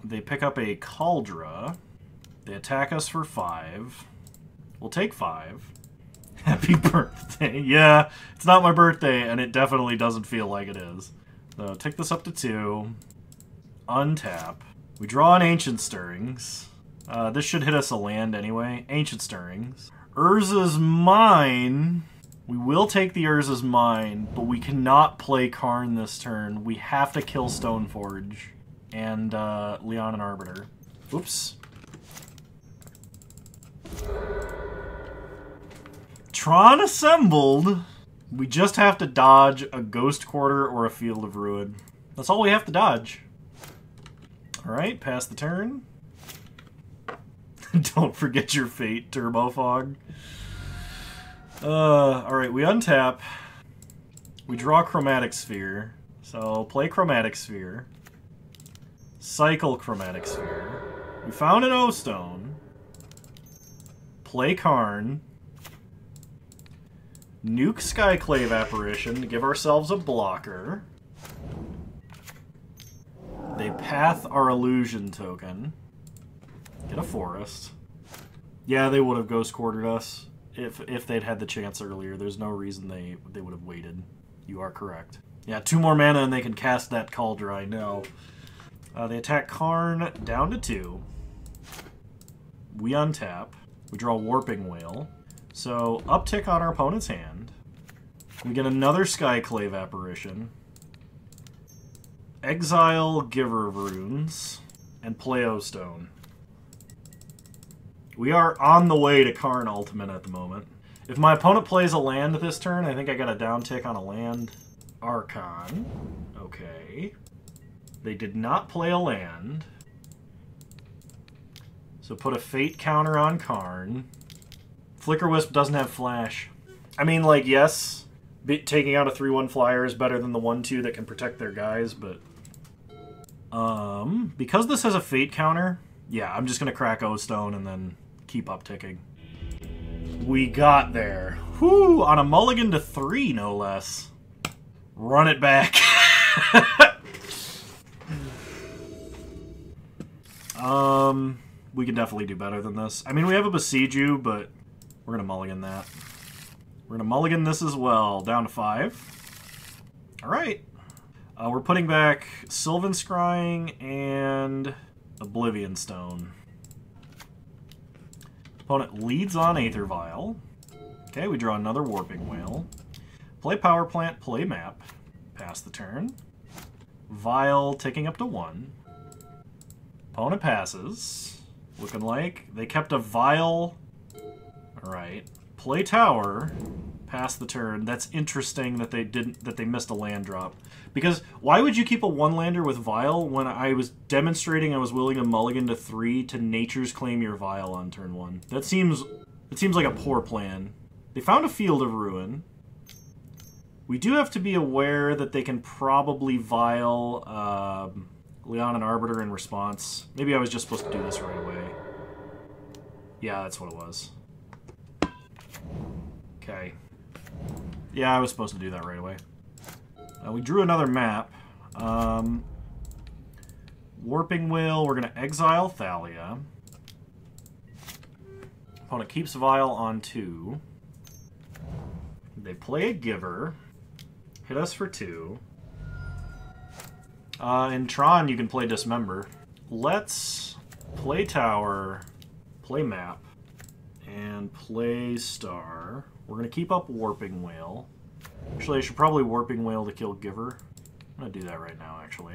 [SPEAKER 1] They pick up a Cauldra. They attack us for 5. We'll take 5. Happy birthday. Yeah, it's not my birthday, and it definitely doesn't feel like it is. So, take this up to 2. Untap. We draw an Ancient Stirrings. This should hit us a land anyway. Ancient Stirrings. Urza's Mine. We will take the Urza's Mine, but we cannot play Karn this turn. We have to kill Stoneforge and Leonin Arbiter. Oops. Tron assembled. We just have to dodge a Ghost Quarter or a Field of Ruin. That's all we have to dodge. Alright, pass the turn. Don't forget your fate, Turbo Fog. Alright, we untap. We draw Chromatic Sphere. So, play Chromatic Sphere. Cycle Chromatic Sphere. We found an O-Stone. Play Karn. Nuke Skyclave Apparition to give ourselves a blocker. They path our illusion token. Get a forest. Yeah, they would have Ghost Quartered us if they'd had the chance earlier. There's no reason they would have waited. You are correct. Yeah, 2 more mana and they can cast that Cauldra, I know. They attack Karn down to 2. We untap. We draw Warping Whale. So, uptick on our opponent's hand. We get another Skyclave Apparition. Exile Giver of Runes. And play O-Stone. We are on the way to Karn Ultimate at the moment. If my opponent plays a land this turn, I think I got a downtick on a land. Archon. Okay. They did not play a land. So put a Fate counter on Karn. Flicker Wisp doesn't have Flash. I mean, like, yes, taking out a 3/1 flyer is better than the 1/2 that can protect their guys, but... because this has a Fate counter, yeah, I'm just going to crack O-Stone and then keep upticking. We got there. Whew, on a mulligan to 3, no less. Run it back. We can definitely do better than this. I mean, we have a Besiege You, but we're going to mulligan that. We're going to mulligan this as well, down to 5. Alright. We're putting back Sylvan Scrying and Oblivion Stone. Opponent leads on Aether Vial. Okay, we draw another Warping Whale. Play Power Plant, play Map. Pass the turn. Vial ticking up to 1. Opponent passes. Looking like they kept a Vial. Alright. play tower, pass the turn. That's interesting that they missed a land drop. Because why would you keep a one-lander with Vial when I was demonstrating I was willing to mulligan to 3 to Nature's Claim your Vial on turn 1? It seems like a poor plan. They found a Field of Ruin. We do have to be aware that they can probably Vial Leon and Arbiter in response. Maybe I was just supposed to do this right away. Yeah, that's what it was. Okay. Yeah, I was supposed to do that right away. We drew another map. Warping Whale, we're going to exile Thalia. Opponent keeps Vial on 2. They play a Giver. Hit us for 2. In Tron, you can play Dismember. Let's play Tower, play Map, and play Star. We're going to keep up Warping Whale. Actually, I should probably Warping Whale to kill Giver. I'm going to do that right now, actually.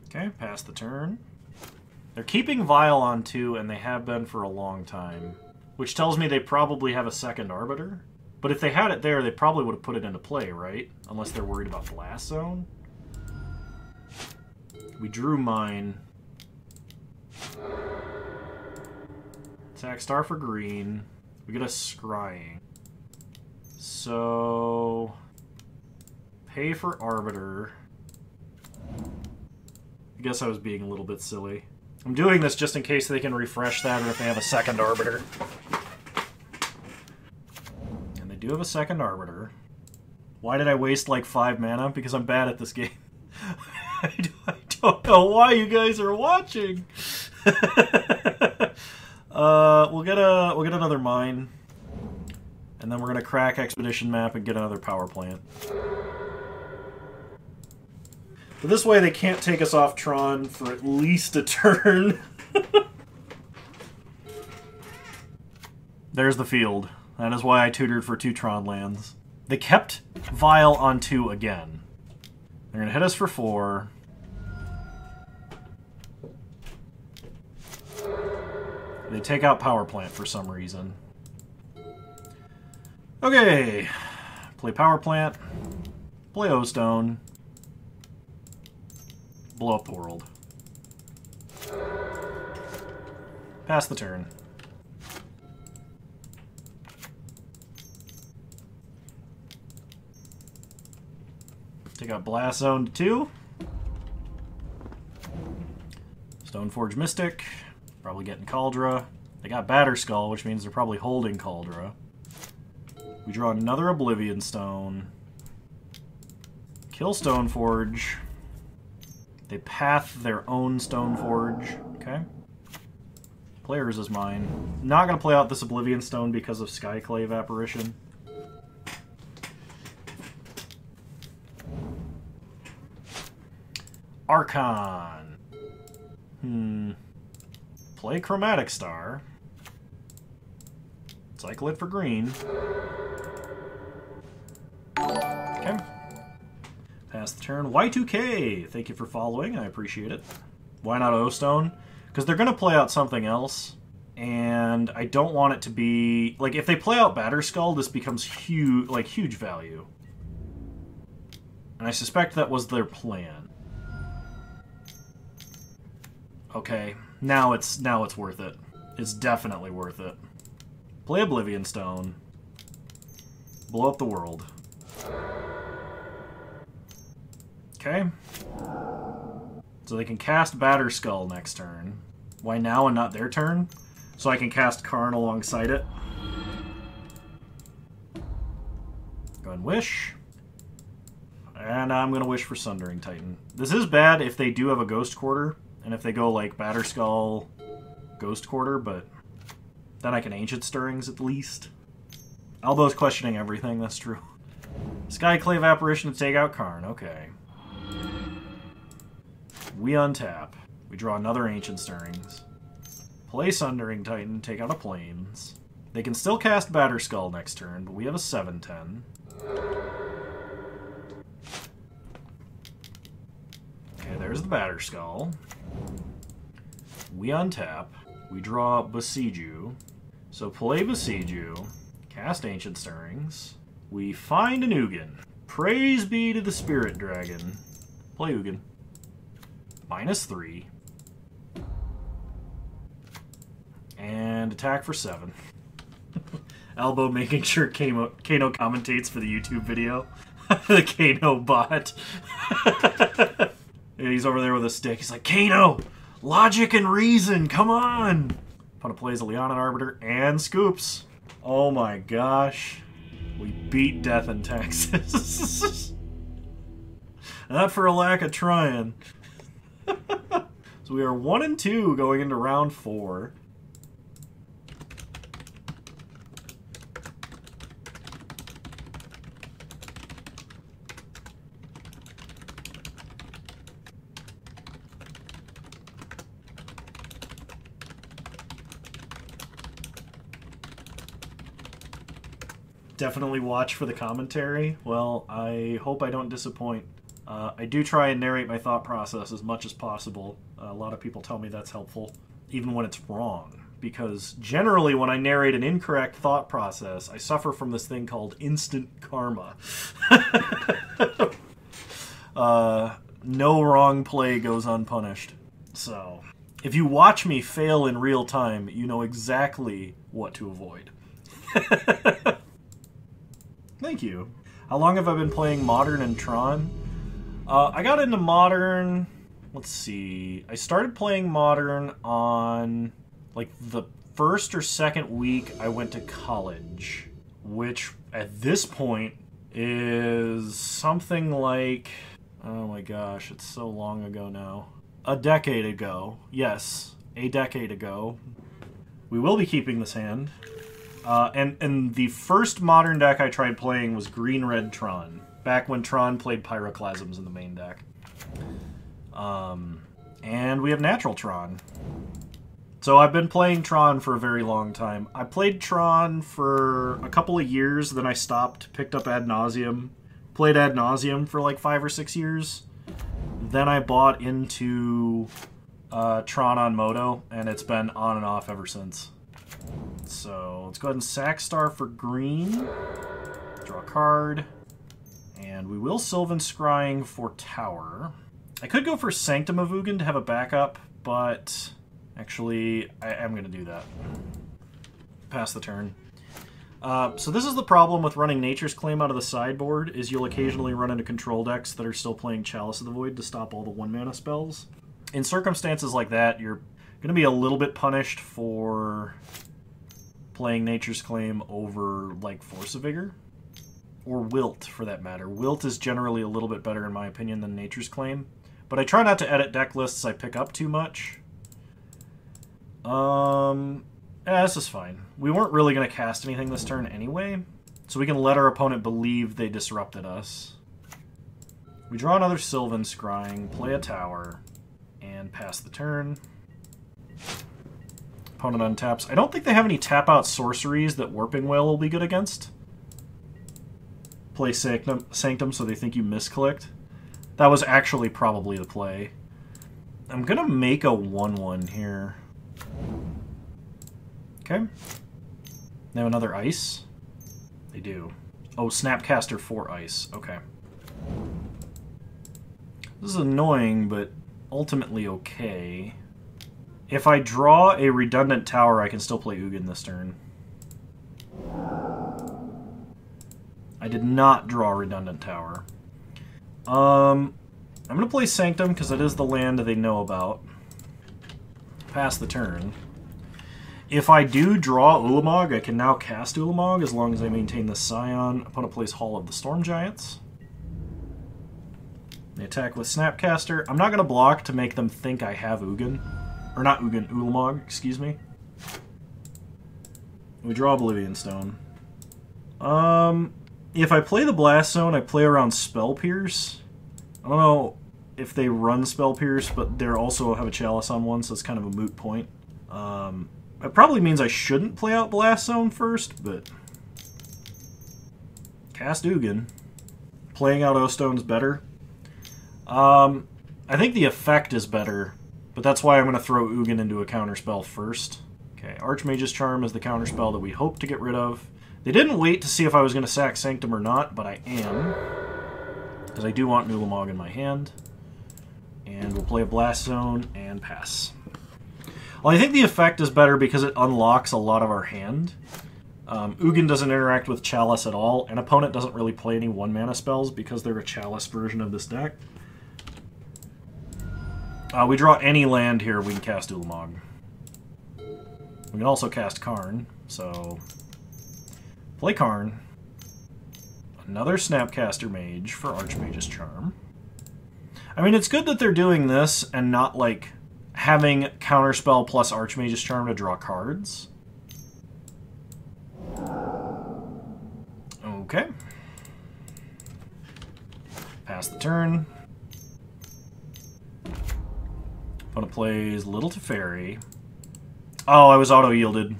[SPEAKER 1] Okay, pass the turn. They're keeping Vial on 2, and they have been for a long time. Which tells me they probably have a second Arbiter. But if they had it there, they probably would have put it into play, right? Unless they're worried about Blast Zone. We drew mine. Attack Star for green. We get a Scrying. So... pay for Arbiter. I guess I was being a little bit silly. I'm doing this just in case they can refresh that or if they have a second Arbiter. And they do have a second Arbiter. Why did I waste like 5 mana? Because I'm bad at this game. I don't know why you guys are watching. We'll get another mine. And then we're gonna crack Expedition Map and get another power plant. But this way they can't take us off Tron for at least a turn. There's the field. That is why I tutored for 2 Tron lands. They kept Vial on 2 again. They're gonna hit us for 4. They take out Power Plant for some reason. Okay. Play Power Plant. Play O-Stone. Blow up the world. Pass the turn. Take out Blast Zone to 2. Stoneforge Mystic. Probably getting Cauldra. They got Batterskull, which means they're probably holding Cauldra. We draw another Oblivion Stone. Kill Stoneforge. They path their own Stoneforge. Okay. Players is mine. Not going to play out this Oblivion Stone because of Skyclave Apparition. Archon. Play Chromatic Star. Cycle it for green. Okay. Pass the turn. Y2K! Thank you for following. I appreciate it. Why not O-Stone? Because they're going to play out something else. And I don't want it to be... like, if they play out Batterskull, this becomes huge, like, huge value. And I suspect that was their plan. Okay. Now it's worth it. It's definitely worth it. Play Oblivion Stone. Blow up the world. Okay. So they can cast Batterskull next turn. Why now and not their turn? So I can cast Karn alongside it. Go and wish. And I'm going to wish for Sundering Titan. This is bad if they do have a Ghost Quarter. And if they go like Batterskull, Ghost Quarter, but then I can Ancient Stirrings at least. Albo's questioning everything, that's true. Skyclave Apparition to take out Karn, okay. We untap. We draw another Ancient Stirrings. Play Sundering Titan, take out a Plains. They can still cast Batterskull next turn, but we have a 7/10. Okay, there's the Batterskull. We untap. We draw Besiege You. So play Besiege You. Cast Ancient Stirrings. We find an Ugin. Praise be to the Spirit Dragon. Play Ugin. -3. And attack for 7. Elbow making sure Kano commentates for the YouTube video. The Kano bot. Yeah, he's over there with a stick. He's like, Kano! Logic and reason, come on! Opponent plays a Leonin Arbiter and scoops. Oh my gosh. We beat Death in Texas. Not for a lack of trying. So we are 1-2 going into round 4. Definitely watch for the commentary. Well, I hope I don't disappoint. I do try and narrate my thought process as much as possible. A lot of people tell me that's helpful, even when it's wrong. Because generally when I narrate an incorrect thought process, I suffer from this thing called instant karma. No wrong play goes unpunished. So, if you watch me fail in real time, you know exactly what to avoid. Thank you. How long have I been playing Modern and Tron? I got into Modern, let's see, I started playing Modern on, like, the first or second week I went to college, which, at this point, is something like, oh my gosh, it's so long ago now. A decade ago. Yes, a decade ago. We will be keeping this hand. And the first Modern deck I tried playing was Green-Red Tron, back when Tron played Pyroclasms in the main deck. And we have Natural Tron. So I've been playing Tron for a very long time. I played Tron for a couple of years, then I stopped, picked up Ad Nauseam, played Ad Nauseam for like 5 or 6 years. Then I bought into Tron on Moto, and it's been on and off ever since. So let's go ahead and sack Star for green. Draw a card. And we will Sylvan Scrying for Tower. I could go for Sanctum of Ugin to have a backup, but actually I am going to do that. Pass the turn. So this is the problem with running Nature's Claim out of the sideboard, is you'll occasionally run into control decks that are still playing Chalice of the Void to stop all the 1-mana spells. In circumstances like that, you're going to be a little bit punished for playing Nature's Claim over, like, Force of Vigor. Or Wilt, for that matter. Wilt is generally a little bit better, in my opinion, than Nature's Claim. But I try not to edit deck lists I pick up too much. Yeah, this is fine. We weren't really going to cast anything this turn anyway, so we can let our opponent believe they disrupted us. We draw another Sylvan Scrying, play a tower, and pass the turn. Opponent untaps. I don't think they have any tap-out sorceries that Warping Wail will be good against. Play Sanctum so they think you misclicked. That was actually probably the play. I'm going to make a 1/1 here. Okay. They have another ice? They do. Oh, Snapcaster for ice. Okay. This is annoying, but ultimately okay. If I draw a redundant tower, I can still play Ugin this turn. I did not draw a redundant tower. I'm going to play Sanctum because it is the land they know about. Pass the turn. If I do draw Ulamog, I can now cast Ulamog as long as I maintain the Scion. Opponent plays Hall of the Storm Giants. They attack with Snapcaster. I'm not going to block to make them think I have Ugin. Or not Ugin, Ulamog, excuse me. We draw Oblivion Stone. If I play the Blast Zone, I play around Spell Pierce. I don't know if they run Spell Pierce, but they also have a Chalice on one, so it's kind of a moot point. It probably means I shouldn't play out Blast Zone first, but cast Ugin. Playing out O-Stone's better. I think the effect is better, but that's why I'm going to throw Ugin into a counterspell first. Okay, Archmage's Charm is the counterspell that we hope to get rid of. They didn't wait to see if I was going to sack Sanctum or not, but I am. Because I do want Nulamog in my hand. And we'll play a Blast Zone and pass. Well, I think the effect is better because it unlocks a lot of our hand. Ugin doesn't interact with Chalice at all, and opponent doesn't really play any 1-mana spells because they're a Chalice version of this deck. We draw any land here, we can cast Ulamog. We can also cast Karn, so... Play Karn. Another Snapcaster Mage for Archmage's Charm. I mean, it's good that they're doing this and not, like, having Counterspell plus Archmage's Charm to draw cards. Okay. Pass the turn. Opponent plays Little Teferi. Oh, I was auto-yielded.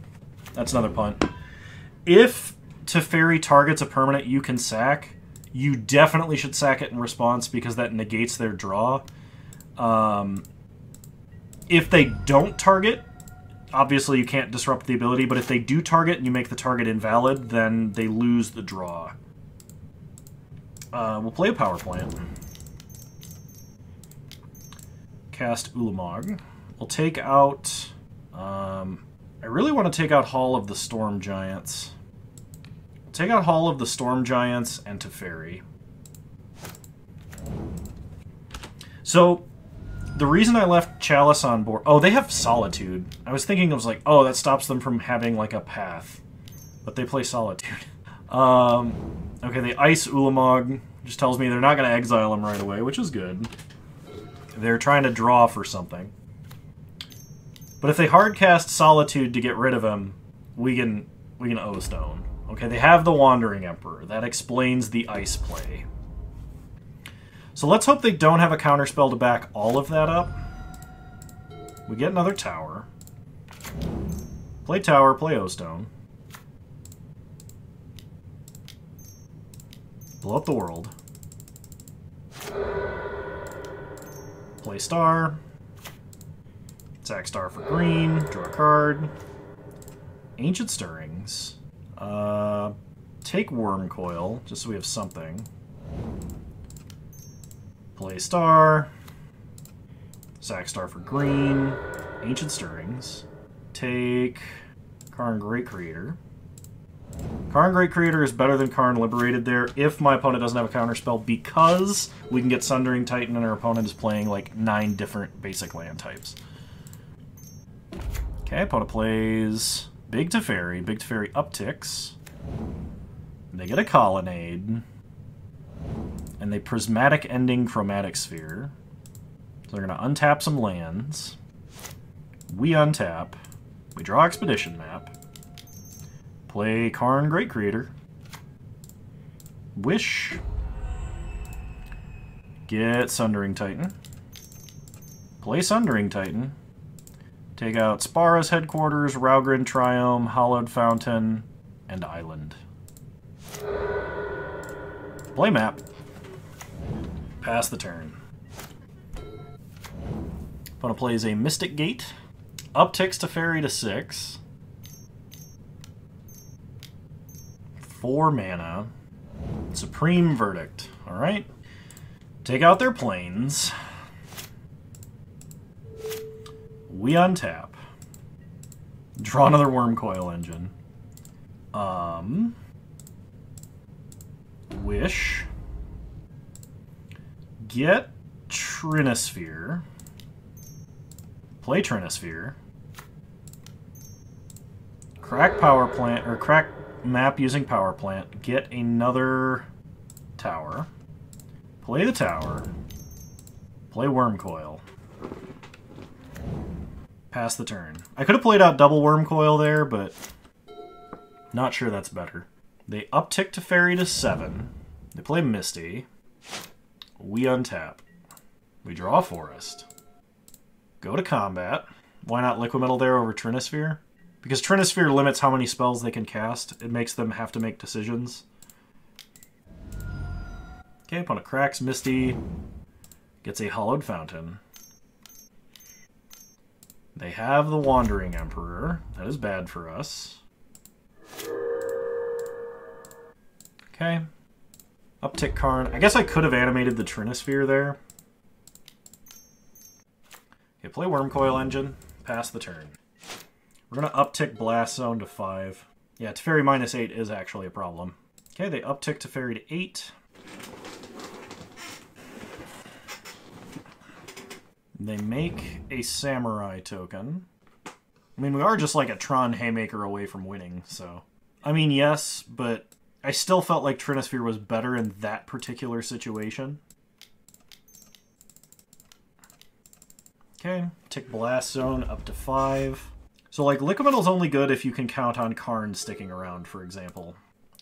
[SPEAKER 1] That's another punt. If Teferi targets a permanent you can sack, you definitely should sack it in response because that negates their draw. If they don't target, obviously you can't disrupt the ability, but if they do target and you make the target invalid, then they lose the draw. We'll play a Power Plant. Cast Ulamog. We'll take out... I really want to take out Hall of the Storm Giants. We'll take out Hall of the Storm Giants and Teferi. So... The reason I left Chalice on board... Oh, they have Solitude. I was thinking, I was like, oh, that stops them from having, like, a path. But they play Solitude. Okay, they ice Ulamog. Just tells me they're not going to exile him right away, which is good. They're trying to draw for something. But if they hardcast Solitude to get rid of him, we can O-Stone. Okay, they have the Wandering Emperor. That explains the ice play. So let's hope they don't have a counterspell to back all of that up. We get another tower. Play tower, play O-Stone. Blow up the world. Play star. Sack star for green. Draw a card. Ancient Stirrings. Take Worm Coil, just so we have something. Play star. Sack star for green. Ancient Stirrings. Take Karn Great Creator. Karn Great Creator is better than Karn Liberated there if my opponent doesn't have a counterspell, because we can get Sundering Titan and our opponent is playing like 9 different basic land types. Okay, opponent plays Big Teferi. Big Teferi upticks. They get a Colonnade. And they Prismatic Ending Chromatic Sphere. So they're going to untap some lands. We untap. We draw Expedition Map. Play Karn Great Creator. Wish. Get Sundering Titan. Play Sundering Titan. Take out Spara's Headquarters, Raugrin Triome, Hallowed Fountain, and Island. Play map. Pass the turn. Opponent plays a Mystic Gate. Upticks Teferi to 6. 4 mana. Supreme Verdict. Alright. Take out their planes. We untap. Draw another Worm Coil Engine. Wish. Get Trinisphere. Play Trinisphere. Crack Power Plant, or crack map using Power Plant. Get another tower. Play the tower. Play Worm Coil. Pass the turn. I could have played out double Worm Coil there, but not sure that's better. They uptick Teferi to 7. They play Misty. We untap. We draw a forest. Go to combat. Why not Liquimetal there over Trinisphere? Because Trinisphere limits how many spells they can cast. It makes them have to make decisions. Okay, opponent cracks Misty. Gets a Hallowed Fountain. They have the Wandering Emperor. That is bad for us. Okay. Uptick Karn. I guess I could have animated the Trinisphere there. Okay, play Wormcoil Engine. Pass the turn. We're going to uptick Blast Zone to 5. Yeah, Teferi -8 is actually a problem. Okay, they uptick Teferi to 8. They make a Samurai token. I mean, we are just like a Tron Haymaker away from winning, so... I mean, yes, but I still felt like Trinisphere was better in that particular situation. Okay, tick Blast Zone up to 5. So, like, Liquimetal's only good if you can count on Karn sticking around, for example.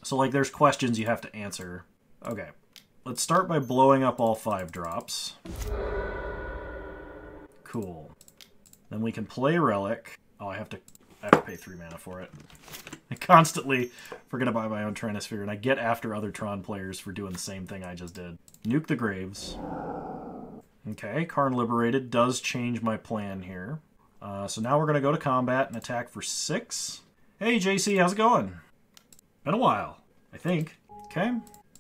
[SPEAKER 1] So, like, there's questions you have to answer. Okay, let's start by blowing up all 5 drops. Cool. Then we can play Relic. Oh, I have to pay 3 mana for it. I constantly forget to buy my own Trinisphere, and I get after other Tron players for doing the same thing I just did. Nuke the Graves. Okay, Karn Liberated does change my plan here. So now we're going to go to combat and attack for 6. Hey, JC, how's it going? Been a while, I think. Okay,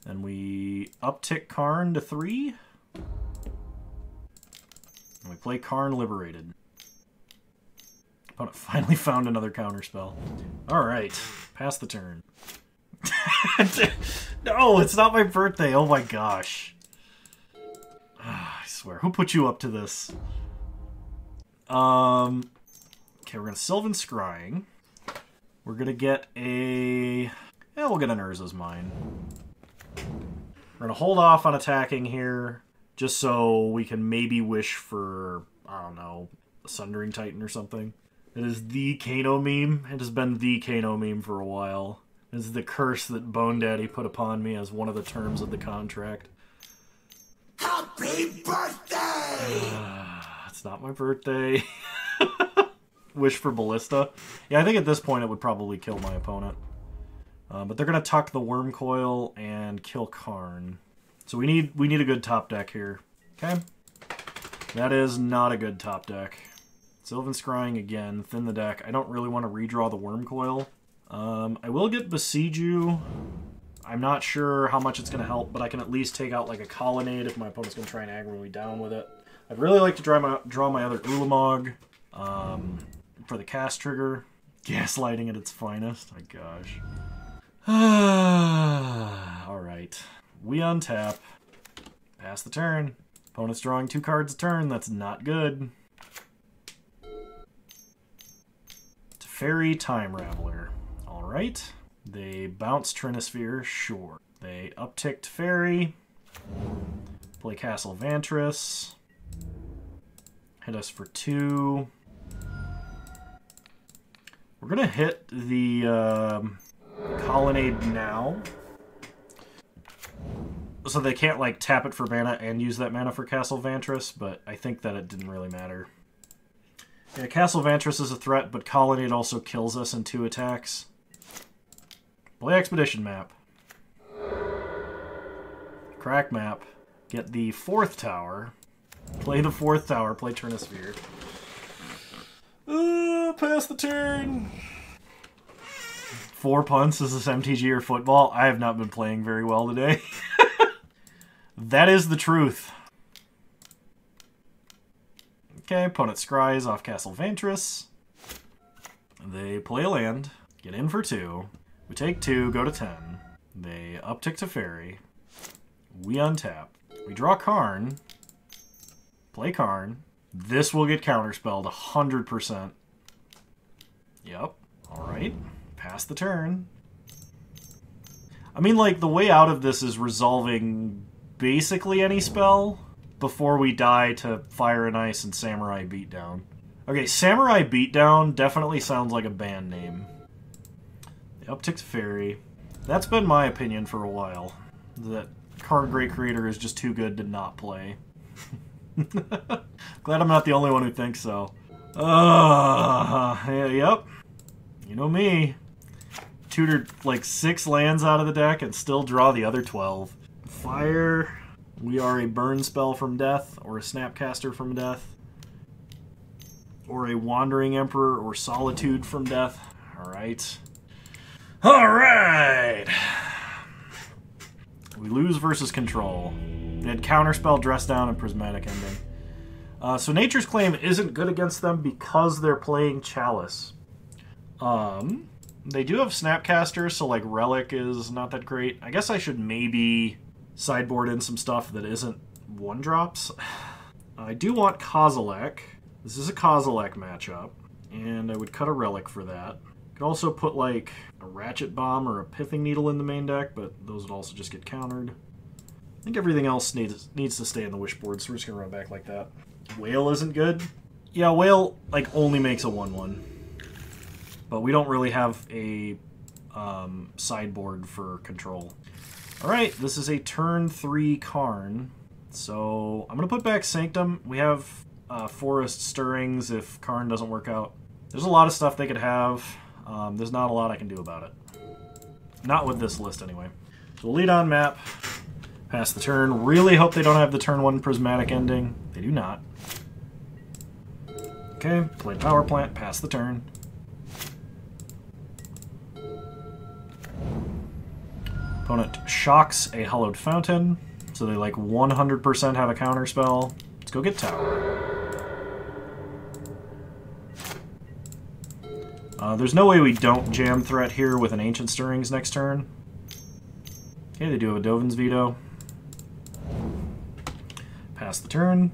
[SPEAKER 1] then we uptick Karn to 3. And we play Karn Liberated. Opponent finally found another counterspell. Alright, pass the turn. No, it's not my birthday, oh my gosh. I swear, who put you up to this? Okay, we're gonna Sylvan Scrying. We're gonna get a... Yeah, we'll get an Urza's Mine. We're gonna hold off on attacking here, just so we can maybe wish for, I don't know, a Sundering Titan or something. It is the Kano meme. It has been the Kano meme for a while. It is the curse that Bone Daddy put upon me as one of the terms of the contract.
[SPEAKER 2] Happy birthday!
[SPEAKER 1] It's not my birthday. Wish for Ballista. Yeah, I think at this point it would probably kill my opponent. But they're going to tuck the Wormcoil and kill Karn. So we need a good top deck here. Okay. That is not a good top deck. Sylvan Scrying again, thin the deck. I don't really want to redraw the Wormcoil. I will get Besieju. I'm not sure how much it's going to help, but I can at least take out like a Colonnade if my opponent's going to try and aggro me down with it. I'd really like to draw my other Ulamog for the cast trigger. Gaslighting at its finest. My gosh. Alright. We untap. Pass the turn. Opponent's drawing 2 cards a turn. That's not good. Teferi Time Raveler. Alright. They bounce Trinisphere. Sure. They uptick Teferi. Play Castle Vantress. Hit us for 2. We're going to hit the Colonnade now. So they can't, like, tap it for mana and use that mana for Castle Vantress, but I think that it didn't really matter. Yeah, Castle Vantress is a threat, but Colonnade also kills us in 2 attacks. Play Expedition Map. Crack Map. Get the 4th tower. Play the 4th tower. Play Trinisphere. Pass the turn. 4 punts. Is this MTG or football? I have not been playing very well today. That is the truth. Okay, opponent scries off Castle Vantress. They play a land. Get in for 2. We take 2, go to 10. They uptick Teferi. We untap. We draw Karn. Play Karn. This will get counterspelled 100%. Yep. Alright. Pass the turn. I mean, like, the way out of this is resolving basically any spell before we die to Fire and Ice and Samurai Beatdown. Okay, Samurai Beatdown definitely sounds like a band name. They uptick Teferi. That's been my opinion for a while. That Card Great Creator is just too good to not play. Glad I'm not the only one who thinks so. Yeah, yep. You know me. Tutored like 6 lands out of the deck and still draw the other 12. Fire. We are a burn spell from death, or a Snapcaster from death, or a Wandering Emperor, or Solitude from death. Alright. Alright! We lose versus control. They had Counterspell, Dress Down, and Prismatic Ending. So Nature's Claim isn't good against them because they're playing Chalice. They do have Snapcaster, so like Relic is not that great. I guess I should maybe sideboard in some stuff that isn't 1-drops. I do want Kozilek. This is a Kozilek matchup, and I would cut a Relic for that. Could also put like a Ratchet Bomb or a Pithing Needle in the main deck, but those would also just get countered. I think everything else needs to stay in the Wishboard, so we're just going to run back like that. Whale isn't good. Yeah, Whale like only makes a 1/1. But we don't really have a sideboard for control. Alright, this is a turn 3 Karn. So I'm going to put back Sanctum. We have Forest Stirrings if Karn doesn't work out. There's a lot of stuff they could have. There's not a lot I can do about it. Not with this list, anyway. So we'll lead on map. Pass the turn. Really hope they don't have the turn 1 Prismatic Ending. They do not. Okay, play Power Plant. Pass the turn. Opponent shocks a Hallowed Fountain, so they like 100% have a counterspell. Let's go get Tower. There's no way we don't jam threat here with an Ancient Stirrings next turn. Okay, they do have a Dovin's Veto. Pass the turn.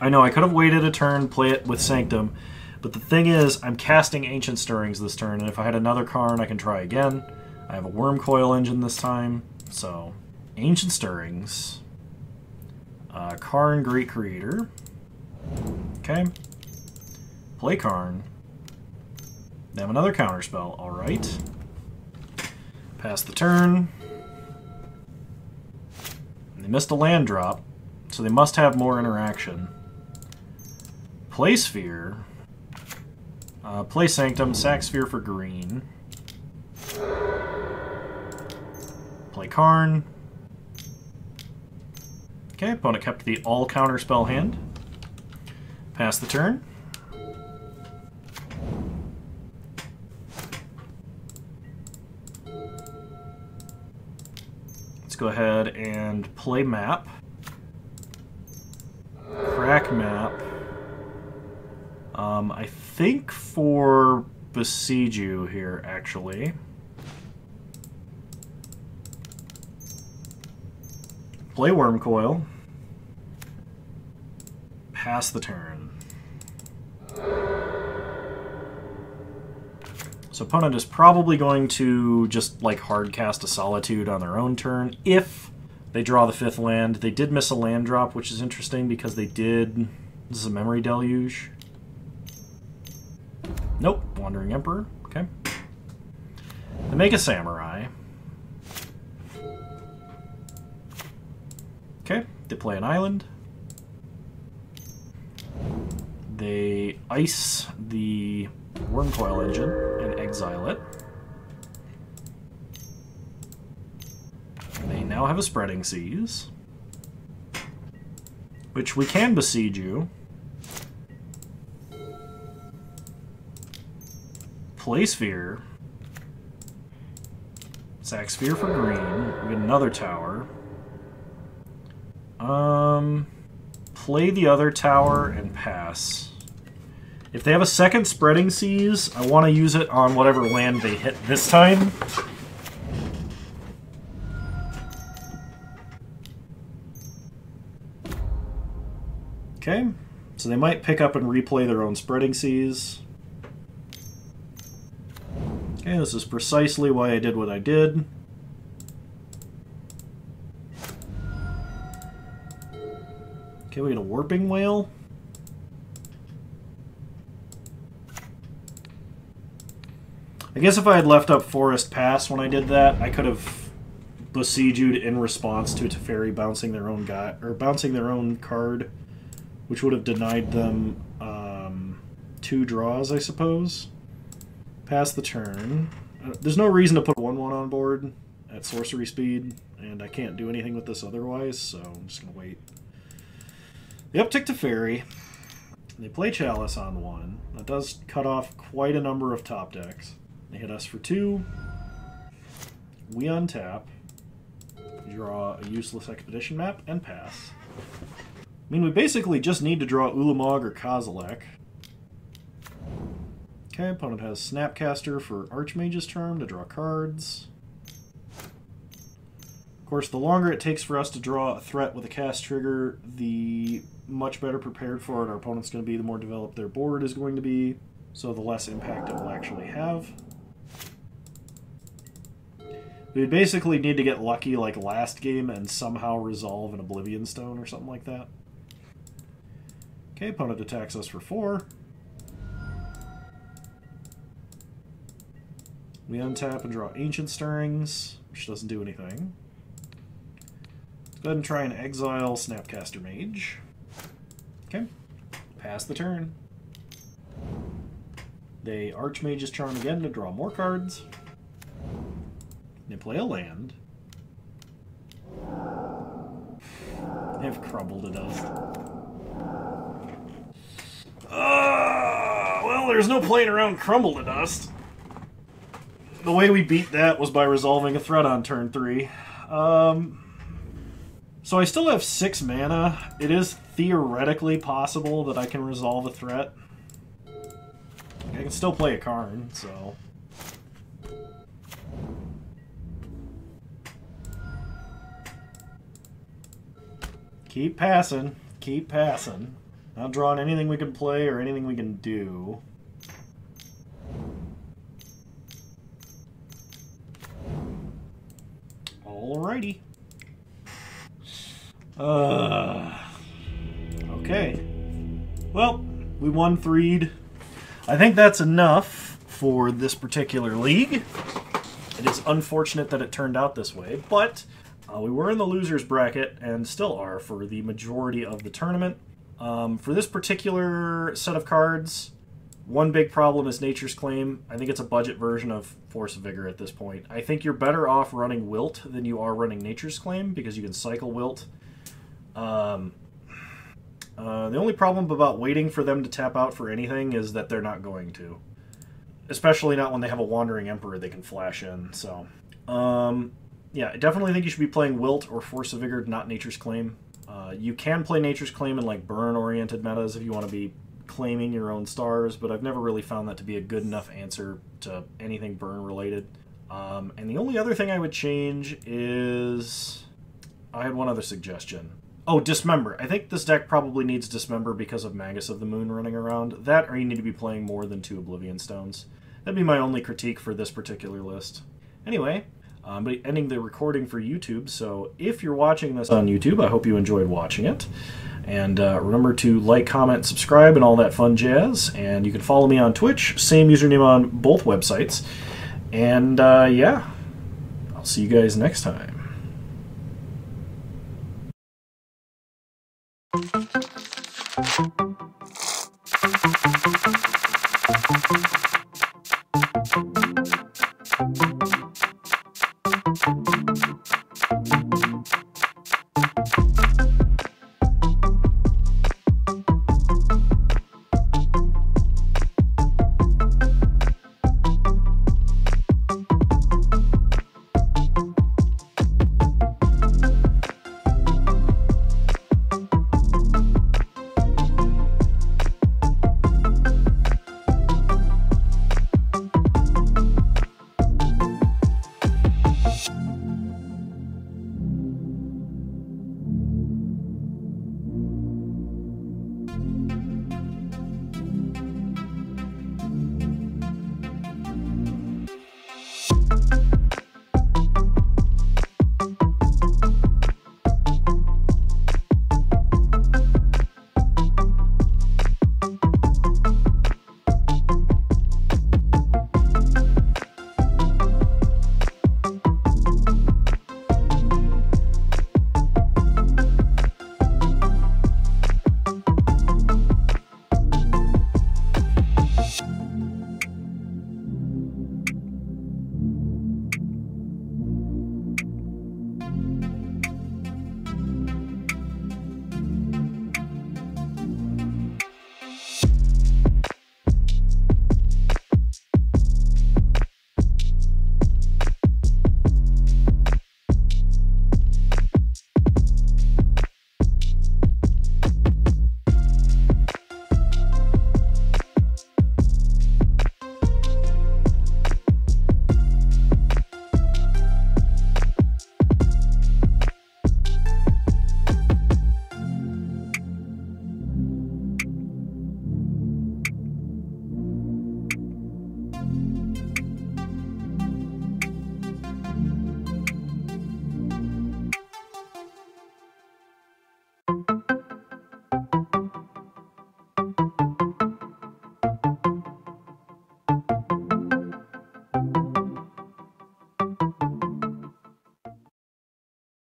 [SPEAKER 1] I know, I could have waited a turn, play it with Sanctum, but the thing is, I'm casting Ancient Stirrings this turn, and if I had another Karn, I can try again. I have a Worm Coil Engine this time, so Ancient Stirrings. Karn, Great Creator. Okay. Play Karn. They have another counterspell, alright. Pass the turn. And they missed a land drop, so they must have more interaction. Play Sphere. Play Sanctum, sack Sphere for green. Play Karn. Okay, opponent kept the all counterspell hand. Pass the turn. Let's go ahead and play map. Crack map. I think for Besiege You here, actually. Play Worm Coil. Pass the turn. So opponent is probably going to just like hard cast a Solitude on their own turn if they draw the 5th land. They did miss a land drop, which is interesting because they did... This is a Memory Deluge. Nope. Wandering Emperor. Okay. They make a Samurai. Okay. They play an island. They ice the Worm Coil Engine and exile it. They now have a Spreading Seas, which we can Besiege You. Play Sphere. Sack Sphere for green. We get another tower. Play the other tower and pass. If they have a second Spreading Seas, I want to use it on whatever land they hit this time. Okay, so they might pick up and replay their own Spreading Seas. Okay, this is precisely why I did what I did. Okay, we get a Warping Whale. I guess if I had left up Forest Pass when I did that, I could have Besieged in response to Teferi bouncing their own guy or bouncing their own card, which would have denied them 2 draws, I suppose. Pass the turn. There's no reason to put 1/1 on board at sorcery speed, and I can't do anything with this otherwise, so I'm just going to wait. They uptick Teferi. They play Chalice on 1. That does cut off quite a number of top decks. They hit us for 2. We untap. Draw a useless expedition map and pass. I mean, we basically just need to draw Ulamog or Kozilek. Okay, opponent has Snapcaster for Archmage's Charm to draw cards. Of course, the longer it takes for us to draw a threat with a cast trigger, the much better prepared for it our opponent's going to be, the more developed their board is going to be, so the less impact it will actually have. We would basically need to get lucky like last game and somehow resolve an Oblivion Stone or something like that. Okay, opponent attacks us for 4. We untap and draw Ancient Stirrings, which doesn't do anything. Let's go ahead and try and exile Snapcaster Mage. Okay, pass the turn. They Archmage's Charm again to draw more cards. They play a land. They've crumbled to dust. Well, there's no playing around crumble to dust. The way we beat that was by resolving a threat on turn 3. So I still have 6 mana. It is theoretically possible that I can resolve a threat. I can still play a Karn, so... Keep passing. Keep passing. Not drawing anything we can play or anything we can do. Alrighty. Okay. Well, we won 3'd. I think that's enough for this particular league. It is unfortunate that it turned out this way, but we were in the losers bracket and still are for the majority of the tournament. For this particular set of cards, one big problem is Nature's Claim. I think it's a budget version of Force of Vigor at this point. I think you're better off running Wilt than you are running Nature's Claim because you can cycle Wilt. The only problem about waiting for them to tap out for anything is that they're not going to. Especially not when they have a Wandering Emperor they can flash in, so... yeah, I definitely think you should be playing Wilt or Force of Vigor, not Nature's Claim. You can play Nature's Claim in like burn-oriented metas if you want to be claiming your own stars, but I've never really found that to be a good enough answer to anything burn-related. And the only other thing I would change is... I had one other suggestion. Oh, Dismember. I think this deck probably needs Dismember because of Magus of the Moon running around. That, or you need to be playing more than 2 Oblivion Stones. That'd be my only critique for this particular list. Anyway... I'm ending the recording for YouTube, so if you're watching this on YouTube, I hope you enjoyed watching it. And remember to like, comment, subscribe, and all that fun jazz. And you can follow me on Twitch, same username on both websites. And yeah, I'll see you guys next time.